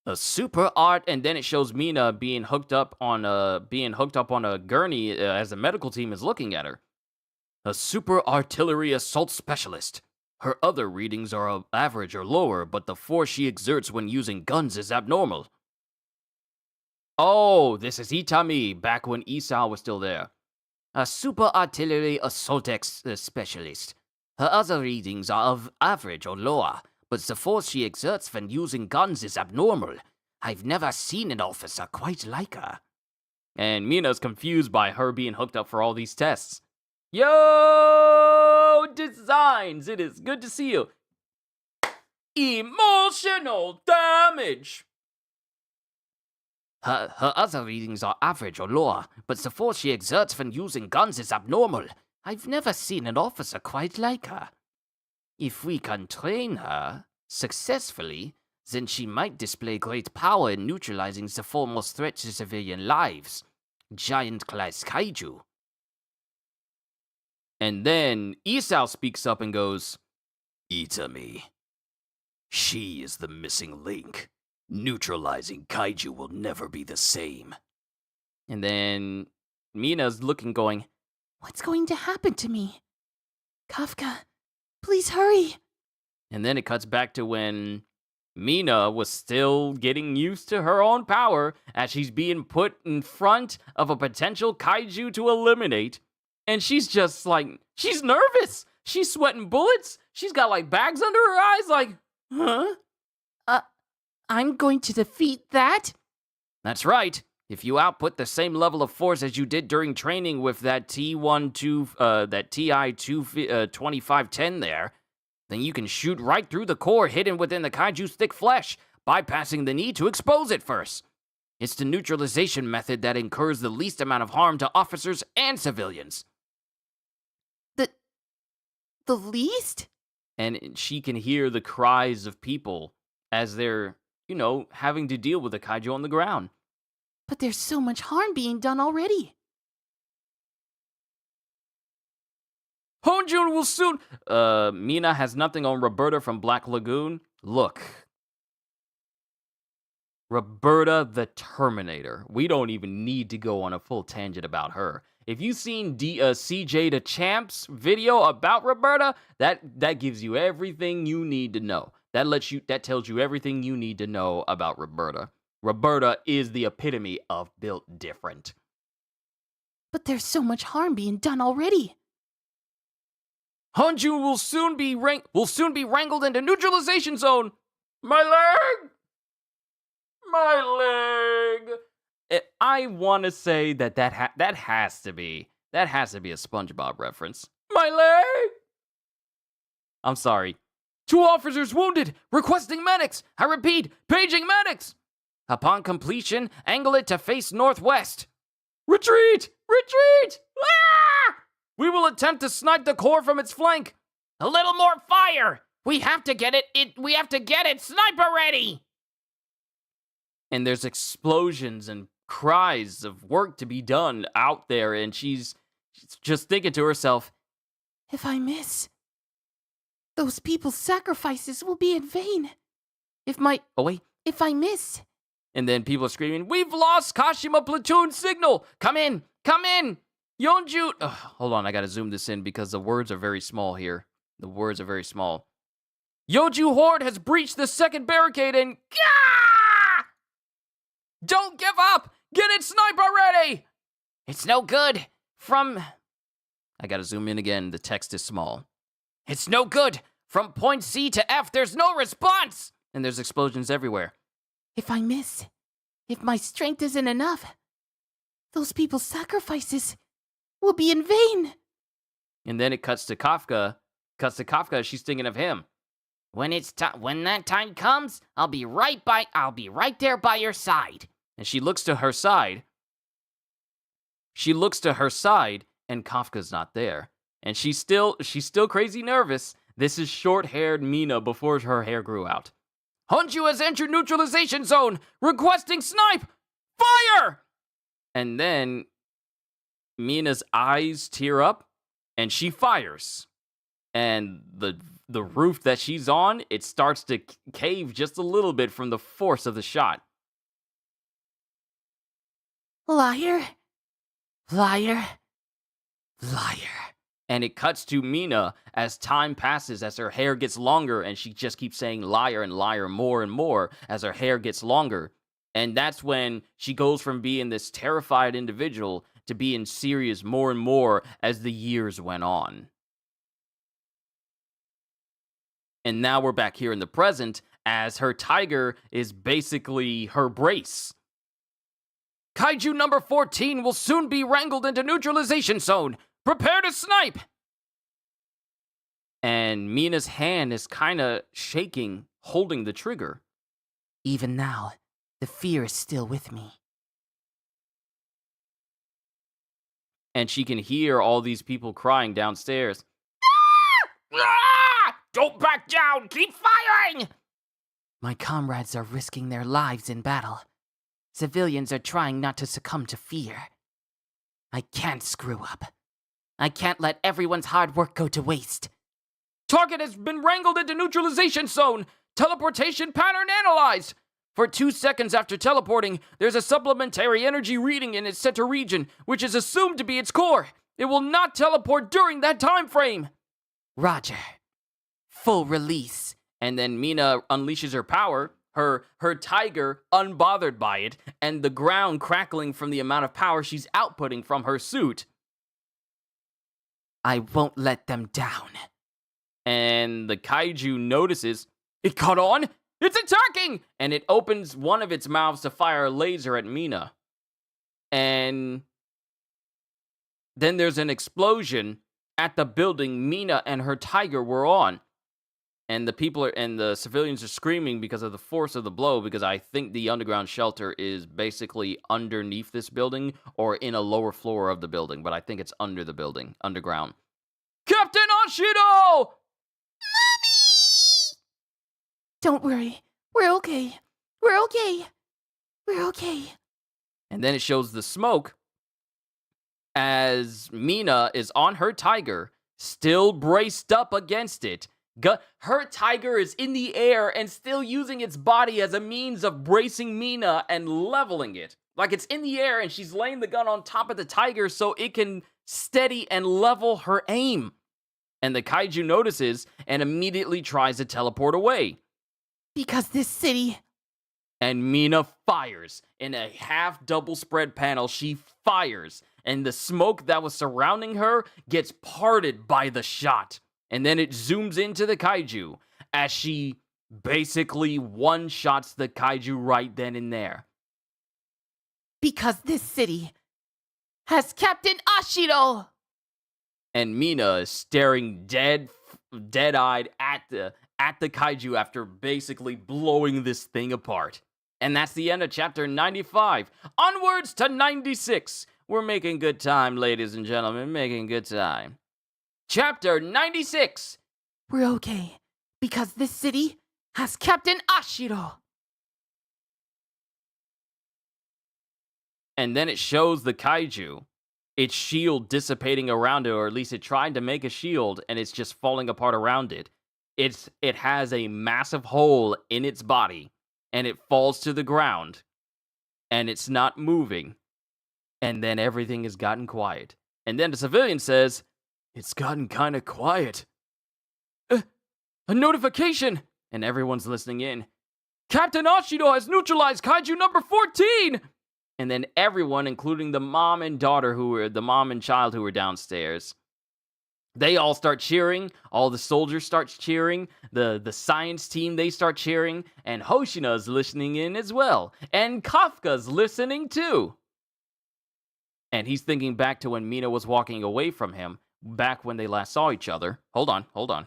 A super art, and then it shows Mina being hooked up on a gurney as the medical team is looking at her. A super artillery assault specialist. Her other readings are of average or lower, but the force she exerts when using guns is abnormal. Oh, this is Itami, back when Isao was still there. A super artillery assault specialist. Her other readings are of average or lower, but the force she exerts when using guns is abnormal. I've never seen an officer quite like her. And Mina's confused by her being hooked up for all these tests. Yo, Designs, it is good to see you. Emotional damage. Her other readings are average or lower, but the force she exerts when using guns is abnormal. I've never seen an officer quite like her. If we can train her successfully, then she might display great power in neutralizing the foremost threat to civilian lives, giant-class kaiju. And then Isao speaks up and goes, Itami, she is the missing link. Neutralizing kaiju will never be the same. And then Mina's looking going, what's going to happen to me? Kafka, please hurry. And then it cuts back to when Mina was still getting used to her own power as she's being put in front of a potential kaiju to eliminate. And she's just like, she's nervous. She's sweating bullets. She's got like bags under her eyes like, huh? I'm going to defeat that? That's right. If you output the same level of force as you did during training with that that TI-2510 there, then you can shoot right through the core hidden within the kaiju's thick flesh, bypassing the need to expose it first. It's the neutralization method that incurs the least amount of harm to officers and civilians. The least? And she can hear the cries of people as they're, having to deal with the kaiju on the ground. But there's so much harm being done already. Honjun will soon... Mina has nothing on Roberta from Black Lagoon. Look. Roberta the Terminator. We don't even need to go on a full tangent about her. If you've seen CJ the Champ's video about Roberta, that gives you everything you need to know. That tells you everything you need to know about Roberta. Roberta is the epitome of built different. But there's so much harm being done already. Hanju will soon be wrangled into neutralization zone. My leg! My leg! I want to say that has to be a SpongeBob reference. My leg! I'm sorry. 2 officers wounded, requesting medics. I repeat, paging medics. Upon completion, angle it to face northwest. Retreat! Retreat! Ah! We will attempt to snipe the core from its flank. A little more fire! We have to get it sniper ready! And there's explosions and cries of work to be done out there, and she's just thinking to herself, If I miss, those people's sacrifices will be in vain. If I miss. And then people are screaming, we've lost Kashima platoon signal! Come in! Come in! Yonju! Ugh, hold on, I gotta zoom this in because the words are very small here. The words are very small. Yoju Horde has breached the second barricade and... Gah! Don't give up! Get it sniper ready! It's no good. I gotta zoom in again, the text is small. It's no good. From point C to F, there's no response! And there's explosions everywhere. If I miss, if my strength isn't enough, those people's sacrifices will be in vain. And then it cuts to Kafka. She's thinking of him. When that time comes, I'll be right there by your side. And she looks to her side. And Kafka's not there. And she's still crazy nervous. This is short-haired Mina before her hair grew out. Hanju has entered neutralization zone, requesting snipe! Fire! And then Mina's eyes tear up, and she fires. And the roof that she's on, it starts to cave just a little bit from the force of the shot. Liar. Liar. Liar. And it cuts to Mina as time passes, as her hair gets longer, and she just keeps saying liar and liar more and more as her hair gets longer. And that's when she goes from being this terrified individual to being serious more and more as the years went on. And now we're back here in the present, as her tiger is basically her brace. Kaiju number 14 will soon be wrangled into neutralization zone. Prepare to snipe! And Mina's hand is kind of shaking, holding the trigger. Even now, the fear is still with me. And she can hear all these people crying downstairs. Ah! Ah! Don't back down! Keep firing! My comrades are risking their lives in battle. Civilians are trying not to succumb to fear. I can't screw up. I can't let everyone's hard work go to waste. Target has been wrangled into neutralization zone. Teleportation pattern analyzed. For 2 seconds after teleporting, there's a supplementary energy reading in its center region, which is assumed to be its core. It will not teleport during that time frame. Roger. Full release. And then Mina unleashes her power, her tiger unbothered by it, and the ground crackling from the amount of power she's outputting from her suit. I won't let them down. And the kaiju notices, it caught on! It's attacking! And it opens one of its mouths to fire a laser at Mina. And then there's an explosion at the building Mina and her tiger were on. And the civilians are screaming because of the force of the blow, because I think the underground shelter is basically underneath this building or in a lower floor of the building, but I think it's under the building, underground. Captain Hoshina! Don't worry. We're okay. We're okay. We're okay. And then it shows the smoke as Mina is on her tiger, still braced up against it. Her tiger is in the air and still using its body as a means of bracing Mina and leveling it. Like it's in the air and she's laying the gun on top of the tiger so it can steady and level her aim. And the kaiju notices and immediately tries to teleport away. Because this city... And Mina fires. In a half double spread panel, she fires. and the smoke that was surrounding her gets parted by the shot. And then it zooms into the kaiju as she basically one-shots the kaiju right then and there. Because this city has Captain Ashiro! And Mina is staring dead-eyed at the kaiju after basically blowing this thing apart. And that's the end of chapter 95. Onwards to 96. We're making good time, ladies and gentlemen, making good time. Chapter 96. We're okay, because this city has Captain Ashiro. And then it shows the kaiju, its shield dissipating around it, or at least it tried to make a shield, and it's just falling apart around it. It has a massive hole in its body, and it falls to the ground, and it's not moving. And then everything has gotten quiet. And then the civilian says, "It's gotten kind of quiet. A notification!" And everyone's listening in. "Captain Ashiro has neutralized Kaiju number 14! And then everyone, including the mom and child who were downstairs, they all start cheering. All the soldiers start cheering. The science team, they start cheering. And Hoshina's listening in as well. And Kafka's listening too. And he's thinking back to when Mina was walking away from him, back when they last saw each other. Hold on.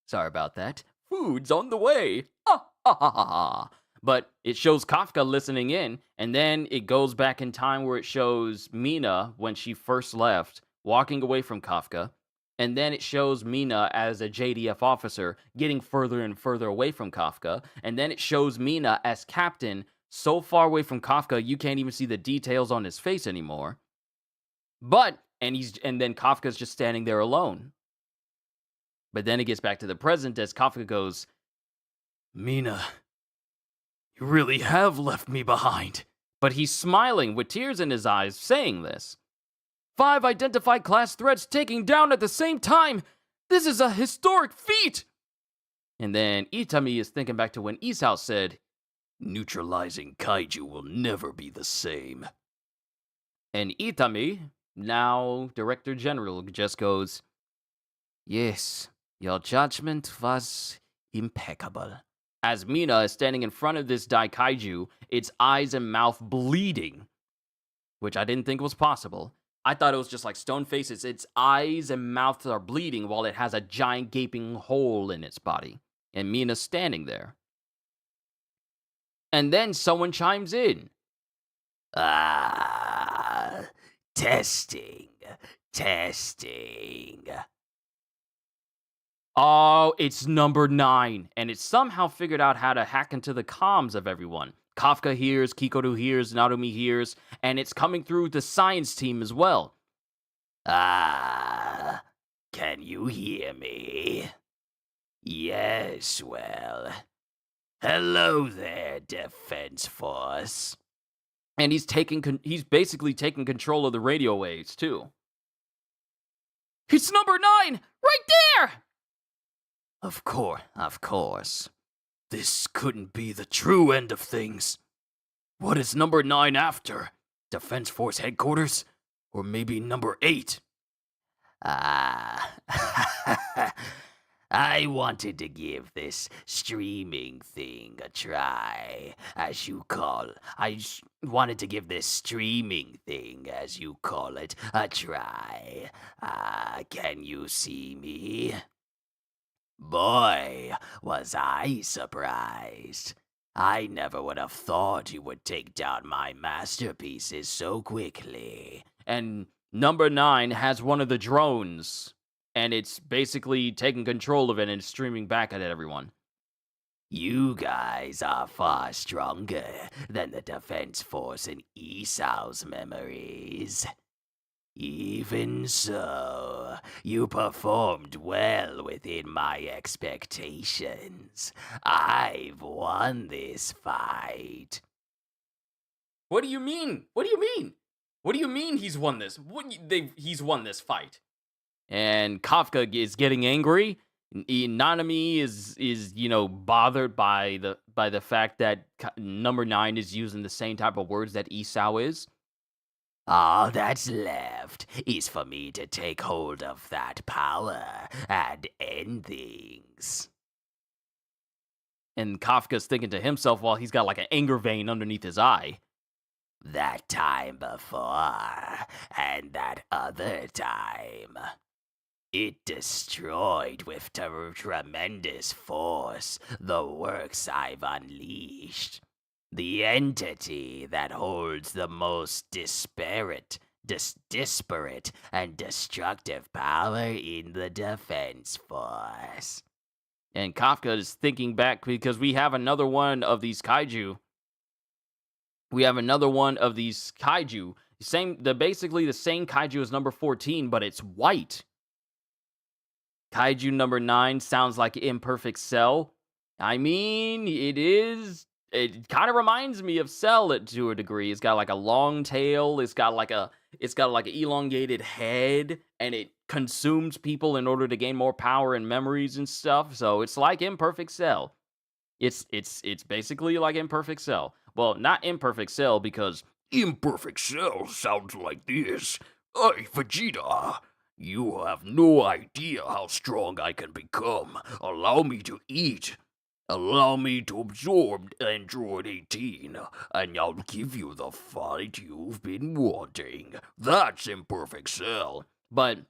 Sorry about that. Food's on the way. But it shows Kafka listening in, and then it goes back in time where it shows Mina when she first left, walking away from Kafka. And then it shows Mina as a JDF officer getting further and further away from Kafka. And then it shows Mina as captain so far away from Kafka you can't even see the details on his face anymore. And then Kafka's just standing there alone. But then it gets back to the present as Kafka goes, "Mina, you really have left me behind." But he's smiling with tears in his eyes saying this. 5 identified class threats taking down at the same time. This is a historic feat. And then Itami is thinking back to when Isao said, "Neutralizing Kaiju will never be the same." And Itami, now Director General, just goes, "Yes, your judgment was impeccable." As Mina is standing in front of this Daikaiju, its eyes and mouth bleeding, which I didn't think was possible. I thought it was just like stone faces. Its eyes and mouth are bleeding while it has a giant gaping hole in its body. And Mina's standing there. And then someone chimes in. Testing. Oh, it's number 9, and it somehow figured out how to hack into the comms of everyone. Kafka hears, Kikoru hears, Narumi hears, and it's coming through the science team as well. Can you hear me? Yes, well, hello there, Defense Force. And he's basically taking control of the radio waves, too. It's number 9, right there! Of course. This couldn't be the true end of things. What is number 9 after? Defense Force headquarters? Or maybe number 8. Ah, I wanted to give this streaming thing a try, as you call. Wanted to give this streaming thing, as you call it, a try. Can you see me? Boy, was I surprised. I never would have thought you would take down my masterpieces so quickly. And number 9 has one of the drones, and it's basically taking control of it and streaming back at everyone. You guys are far stronger than the defense force in Esau's memories. Even so, you performed well within my expectations. I've won this fight. What do you mean? What do you mean? What do you mean he's won this? He's won this fight. And Kafka is getting angry. Nanami is bothered by the fact that number 9 is using the same type of words that Esau is. All that's left is for me to take hold of that power and end things. And Kafka's thinking to himself while he's got like an anger vein underneath his eye. That time before, and that other time. It destroyed with tremendous force the works I've unleashed. The entity that holds the most disparate and destructive power in the defense force. And Kafka is thinking back because we have another one of these kaiju. Basically the same kaiju as number 14, but it's white. Kaiju number 9 sounds like Imperfect Cell. I mean, it kind of reminds me of Cell to a degree. It's got like a long tail, it's got like an elongated head, and it consumes people in order to gain more power and memories and stuff. So it's like Imperfect Cell. It's basically like Imperfect Cell. Well, not Imperfect Cell because Imperfect Cell sounds like this. Hey, Vegeta, you have no idea how strong I can become. Allow me to eat. Allow me to absorb Android 18, and I'll give you the fight you've been wanting. That's Imperfect Cell. But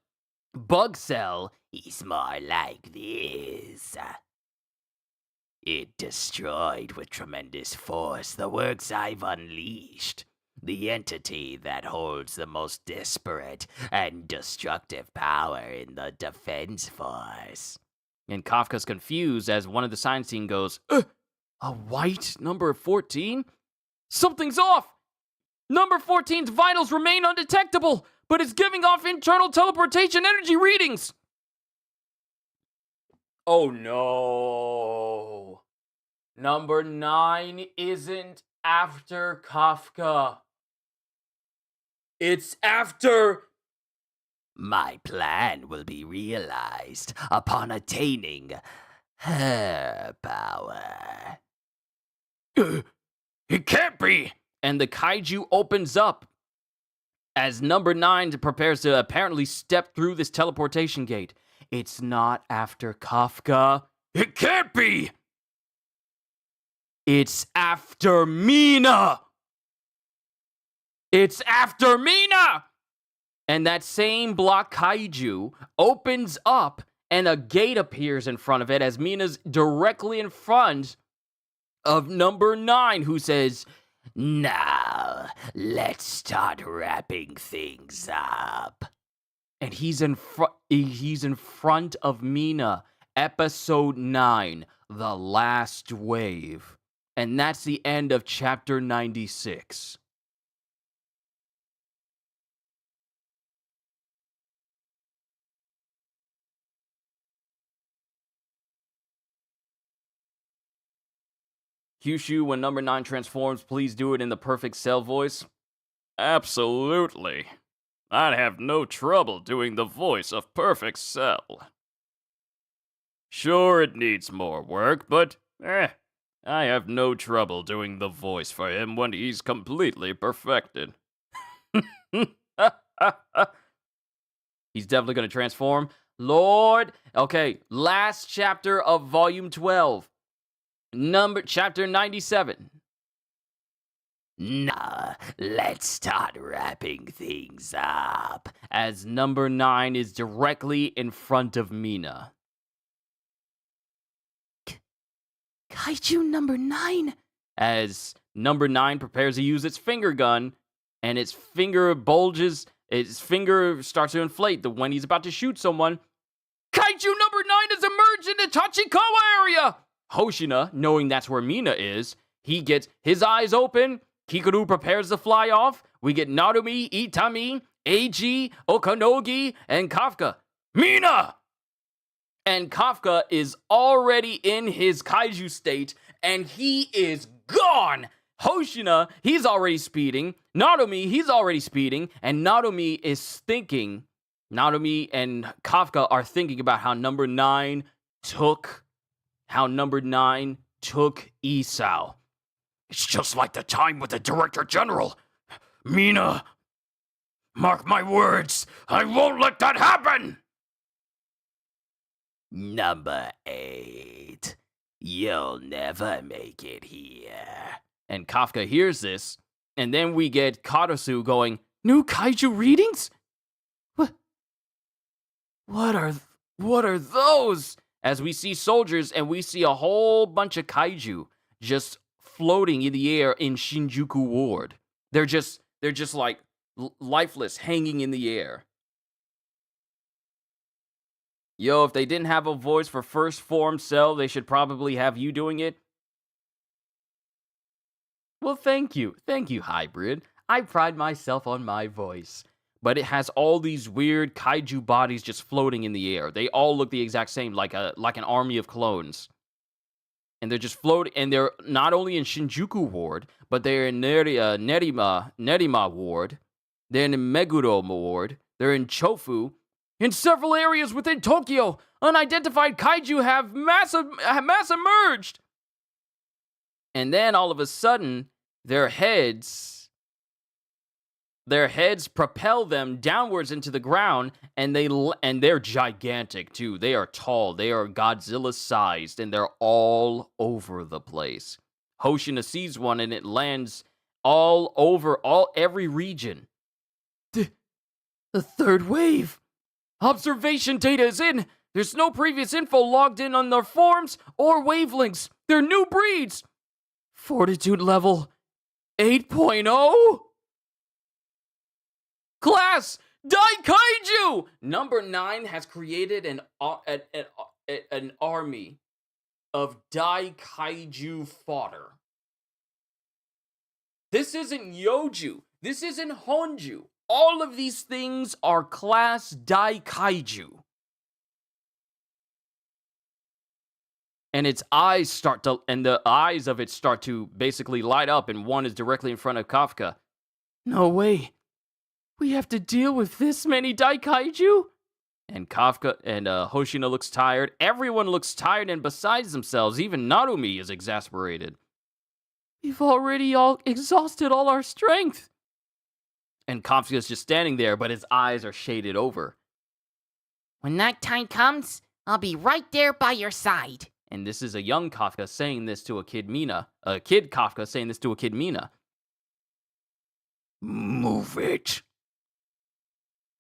Bug Cell is more like this. It destroyed with tremendous force the works I've unleashed. The entity that holds the most disparate and destructive power in the defense force. And Kafka's confused as one of the science team goes, a white number 14? Something's off! Number 14's vitals remain undetectable, but it's giving off internal teleportation energy readings! Oh no! Number 9 isn't after Kafka. It's after... My plan will be realized upon attaining her power. It can't be! And the kaiju opens up as number 9 prepares to apparently step through this teleportation gate. It's not after Kafka. It can't be! It's after Mina! It's after Mina! And that same block kaiju opens up and a gate appears in front of it as Mina's directly in front of number 9, who says, "Now, let's start wrapping things up." And he's in front of Mina. Episode 9, The Last Wave. And that's the end of chapter 96. Kyushu, when number 9 transforms, please do it in the Perfect Cell voice. Absolutely. I'd have no trouble doing the voice of Perfect Cell. Sure, it needs more work, but I have no trouble doing the voice for him when he's completely perfected. He's definitely going to transform. Lord. Okay, last chapter of volume 12. Chapter 97. Nah, let's start wrapping things up. As number 9 is directly in front of Mina. Kaiju number 9. As number 9 prepares to use its finger gun, and its finger bulges, its finger starts to inflate when he's about to shoot someone. Kaiju number 9 has emerged in the Tachikawa area! Hoshina, knowing that's where Mina is, he gets his eyes open. Hikaru prepares to fly off. We get Narumi, Itami, Eiji, Okanogi, and Kafka. Mina! And Kafka is already in his kaiju state, and he is gone! Hoshina, he's already speeding. Narumi, he's already speeding. And Narumi is thinking, Narumi and Kafka are thinking about how number 9 took Isao. It's just like the time with the Director General. Mina, mark my words, I won't let that happen! Number 8. You'll never make it here. And Kafka hears this, and then we get Karasu going, new kaiju readings? What are those? As we see soldiers and we see a whole bunch of kaiju just floating in the air in Shinjuku Ward. They're just like lifeless, hanging in the air. Yo, if they didn't have a voice for First Form Cell, they should probably have you doing it. Well, thank you, Hybrid. I pride myself on my voice. But it has all these weird kaiju bodies just floating in the air. They all look the exact same, like an army of clones. And they're just floating, and they're not only in Shinjuku Ward, but they're in Nerima Ward. They're in Meguro Ward. They're in Chofu. In several areas within Tokyo, unidentified kaiju have mass emerged. And then all of a sudden, their heads propel them downwards into the ground, and they're gigantic too. They are tall. They are Godzilla-sized, and they're all over the place. Hoshina sees one, and it lands all over every region. The third wave. Observation data is in. There's no previous info logged in on their forms or wavelengths. They're new breeds. Fortitude level 8.0. Class Daikaiju! Number 9 has created an army of Daikaiju fodder. This isn't Yoju. This isn't Honju. All of these things are class Daikaiju. And the eyes of it start to basically light up, and one is directly in front of Kafka. No way. We have to deal with this many Daikaiju? And Kafka and Hoshina looks tired. Everyone looks tired and besides themselves. Even Narumi is exasperated. We've already exhausted all our strength. And Kafka's just standing there, but his eyes are shaded over. When that time comes, I'll be right there by your side. And this is a young Kafka saying this to a kid Mina. A kid Kafka saying this to a kid Mina. Move it.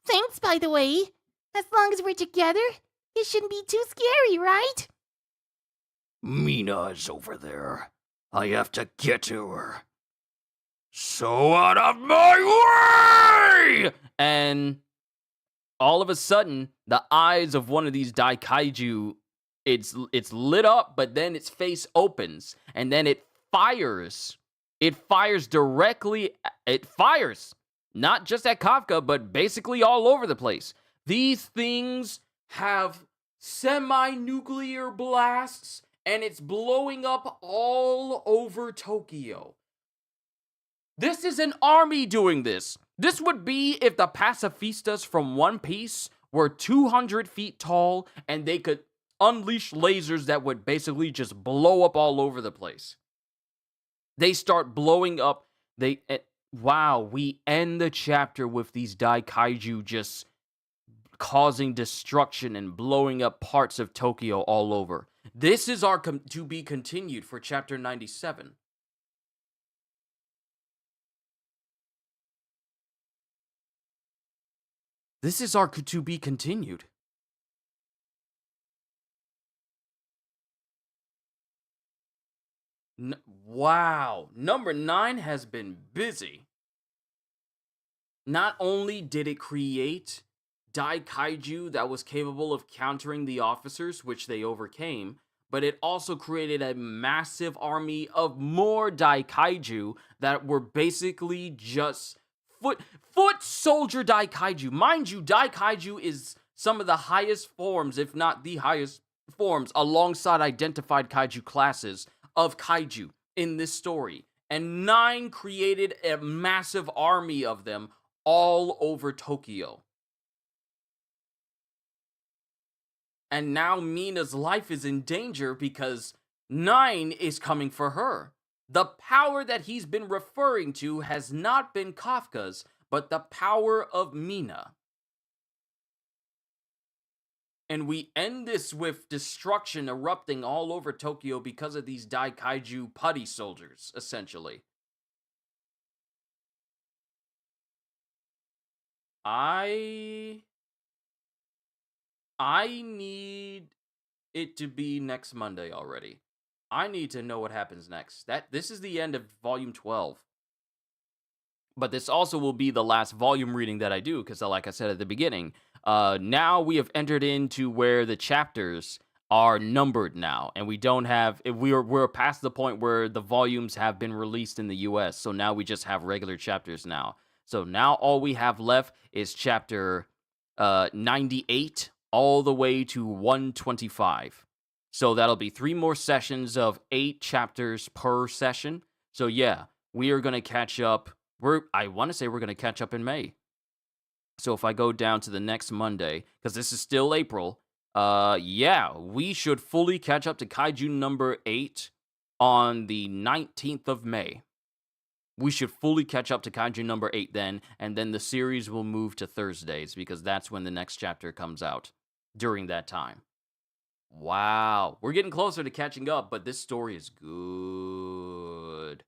Thanks, by the way. As long as we're together, it shouldn't be too scary, right? Mina's over there. I have to get to her. So out of my way! And all of a sudden, the eyes of one of these Daikaiju, it's lit up, but then its face opens, and then it fires. It fires directly. It fires not just at Kafka, but basically all over the place. These things have semi-nuclear blasts, and it's blowing up all over Tokyo. This is an army doing this. This would be if the pacifistas from One Piece were 200 feet tall, and they could unleash lasers that would basically just blow up all over the place. They start blowing up. wow, we end the chapter with these Daikaiju just causing destruction and blowing up parts of Tokyo all over. This is our to be continued for chapter 97. This is our to be continued. Wow, number 9 has been busy. Not only did it create Daikaiju that was capable of countering the officers, which they overcame, but it also created a massive army of more Daikaiju that were basically just foot soldier Daikaiju. Mind you, Daikaiju is some of the highest forms, if not the highest forms, alongside identified kaiju classes of kaiju in this story. And 9 created a massive army of them all over Tokyo. And now Mina's life is in danger because 9 is coming for her. The power that he's been referring to has not been Kafka's, but the power of Mina. And we end this with destruction erupting all over Tokyo because of these Daikaiju putty soldiers, essentially. I need it to be next Monday already. I need to know what happens next. This is the end of volume 12. But this also will be the last volume reading that I do, because like I said at the beginning, now we have entered into where the chapters are numbered now, and we don't have, we're past the point where the volumes have been released in the US, so now we just have regular chapters now. So now all we have left is chapter 98 all the way to 125. So that'll be 3 more sessions of 8 chapters per session. So yeah, we are going to catch up. I want to say we're going to catch up in May. So if I go down to the next Monday, because this is still April, yeah, we should fully catch up to Kaiju number 8 on the 19th of May. We should fully catch up to Kaiju number 8 then, and then the series will move to Thursdays, because that's when the next chapter comes out during that time. Wow, we're getting closer to catching up, but this story is good.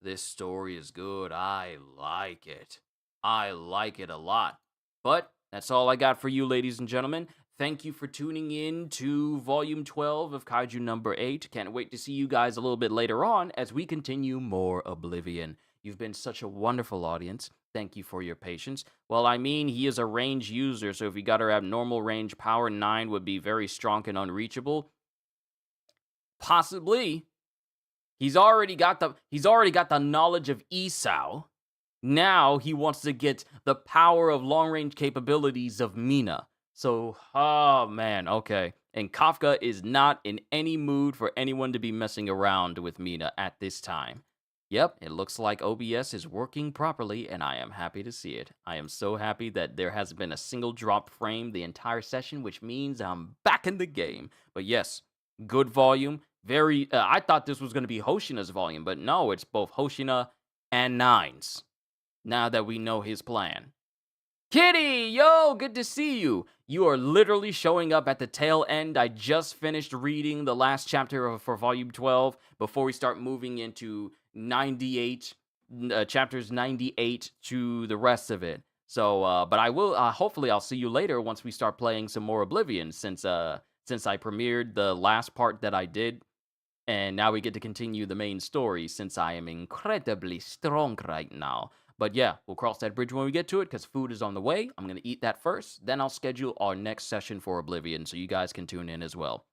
This story is good. I like it. I like it a lot. But that's all I got for you, ladies and gentlemen. Thank you for tuning in to Volume 12 of Kaiju number 8. Can't wait to see you guys a little bit later on as we continue more Oblivion. You've been such a wonderful audience. Thank you for your patience. Well, I mean, he is a range user, so if you got her abnormal range power, 9 would be very strong and unreachable. Possibly. He's already got the knowledge of Isao. Now he wants to get the power of long-range capabilities of Mina. So, oh man, okay. And Kafka is not in any mood for anyone to be messing around with Mina at this time. Yep, it looks like OBS is working properly, and I am happy to see it. I am so happy that there hasn't been a single drop frame the entire session, which means I'm back in the game. But yes, good volume. Very, I thought this was going to be Hoshina's volume, but no, it's both Hoshina and 9's. Now that we know his plan. Kitty, yo, good to see you. You are literally showing up at the tail end. I just finished reading the last chapter for volume 12 before we start moving into 98, chapters 98 to the rest of it. So, but I will, hopefully I'll see you later once we start playing some more Oblivion, since I premiered the last part that I did. And now we get to continue the main story, since I am incredibly strong right now. But yeah, we'll cross that bridge when we get to it, because food is on the way. I'm going to eat that first. Then I'll schedule our next session for Oblivion, so you guys can tune in as well.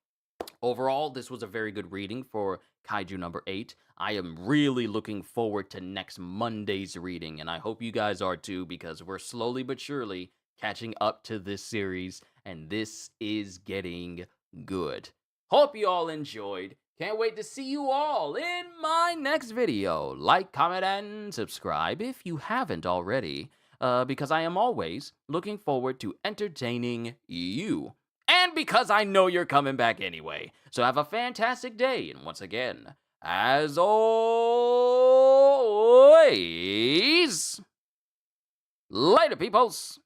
Overall, this was a very good reading for Kaiju number 8. I am really looking forward to next Monday's reading, and I hope you guys are too, because we're slowly but surely catching up to this series, and this is getting good. Hope you all enjoyed. Can't wait to see you all in my next video. Like, comment, and subscribe if you haven't already, because I am always looking forward to entertaining you. And because I know you're coming back anyway. So have a fantastic day, and once again, as always, boys. Later, peoples.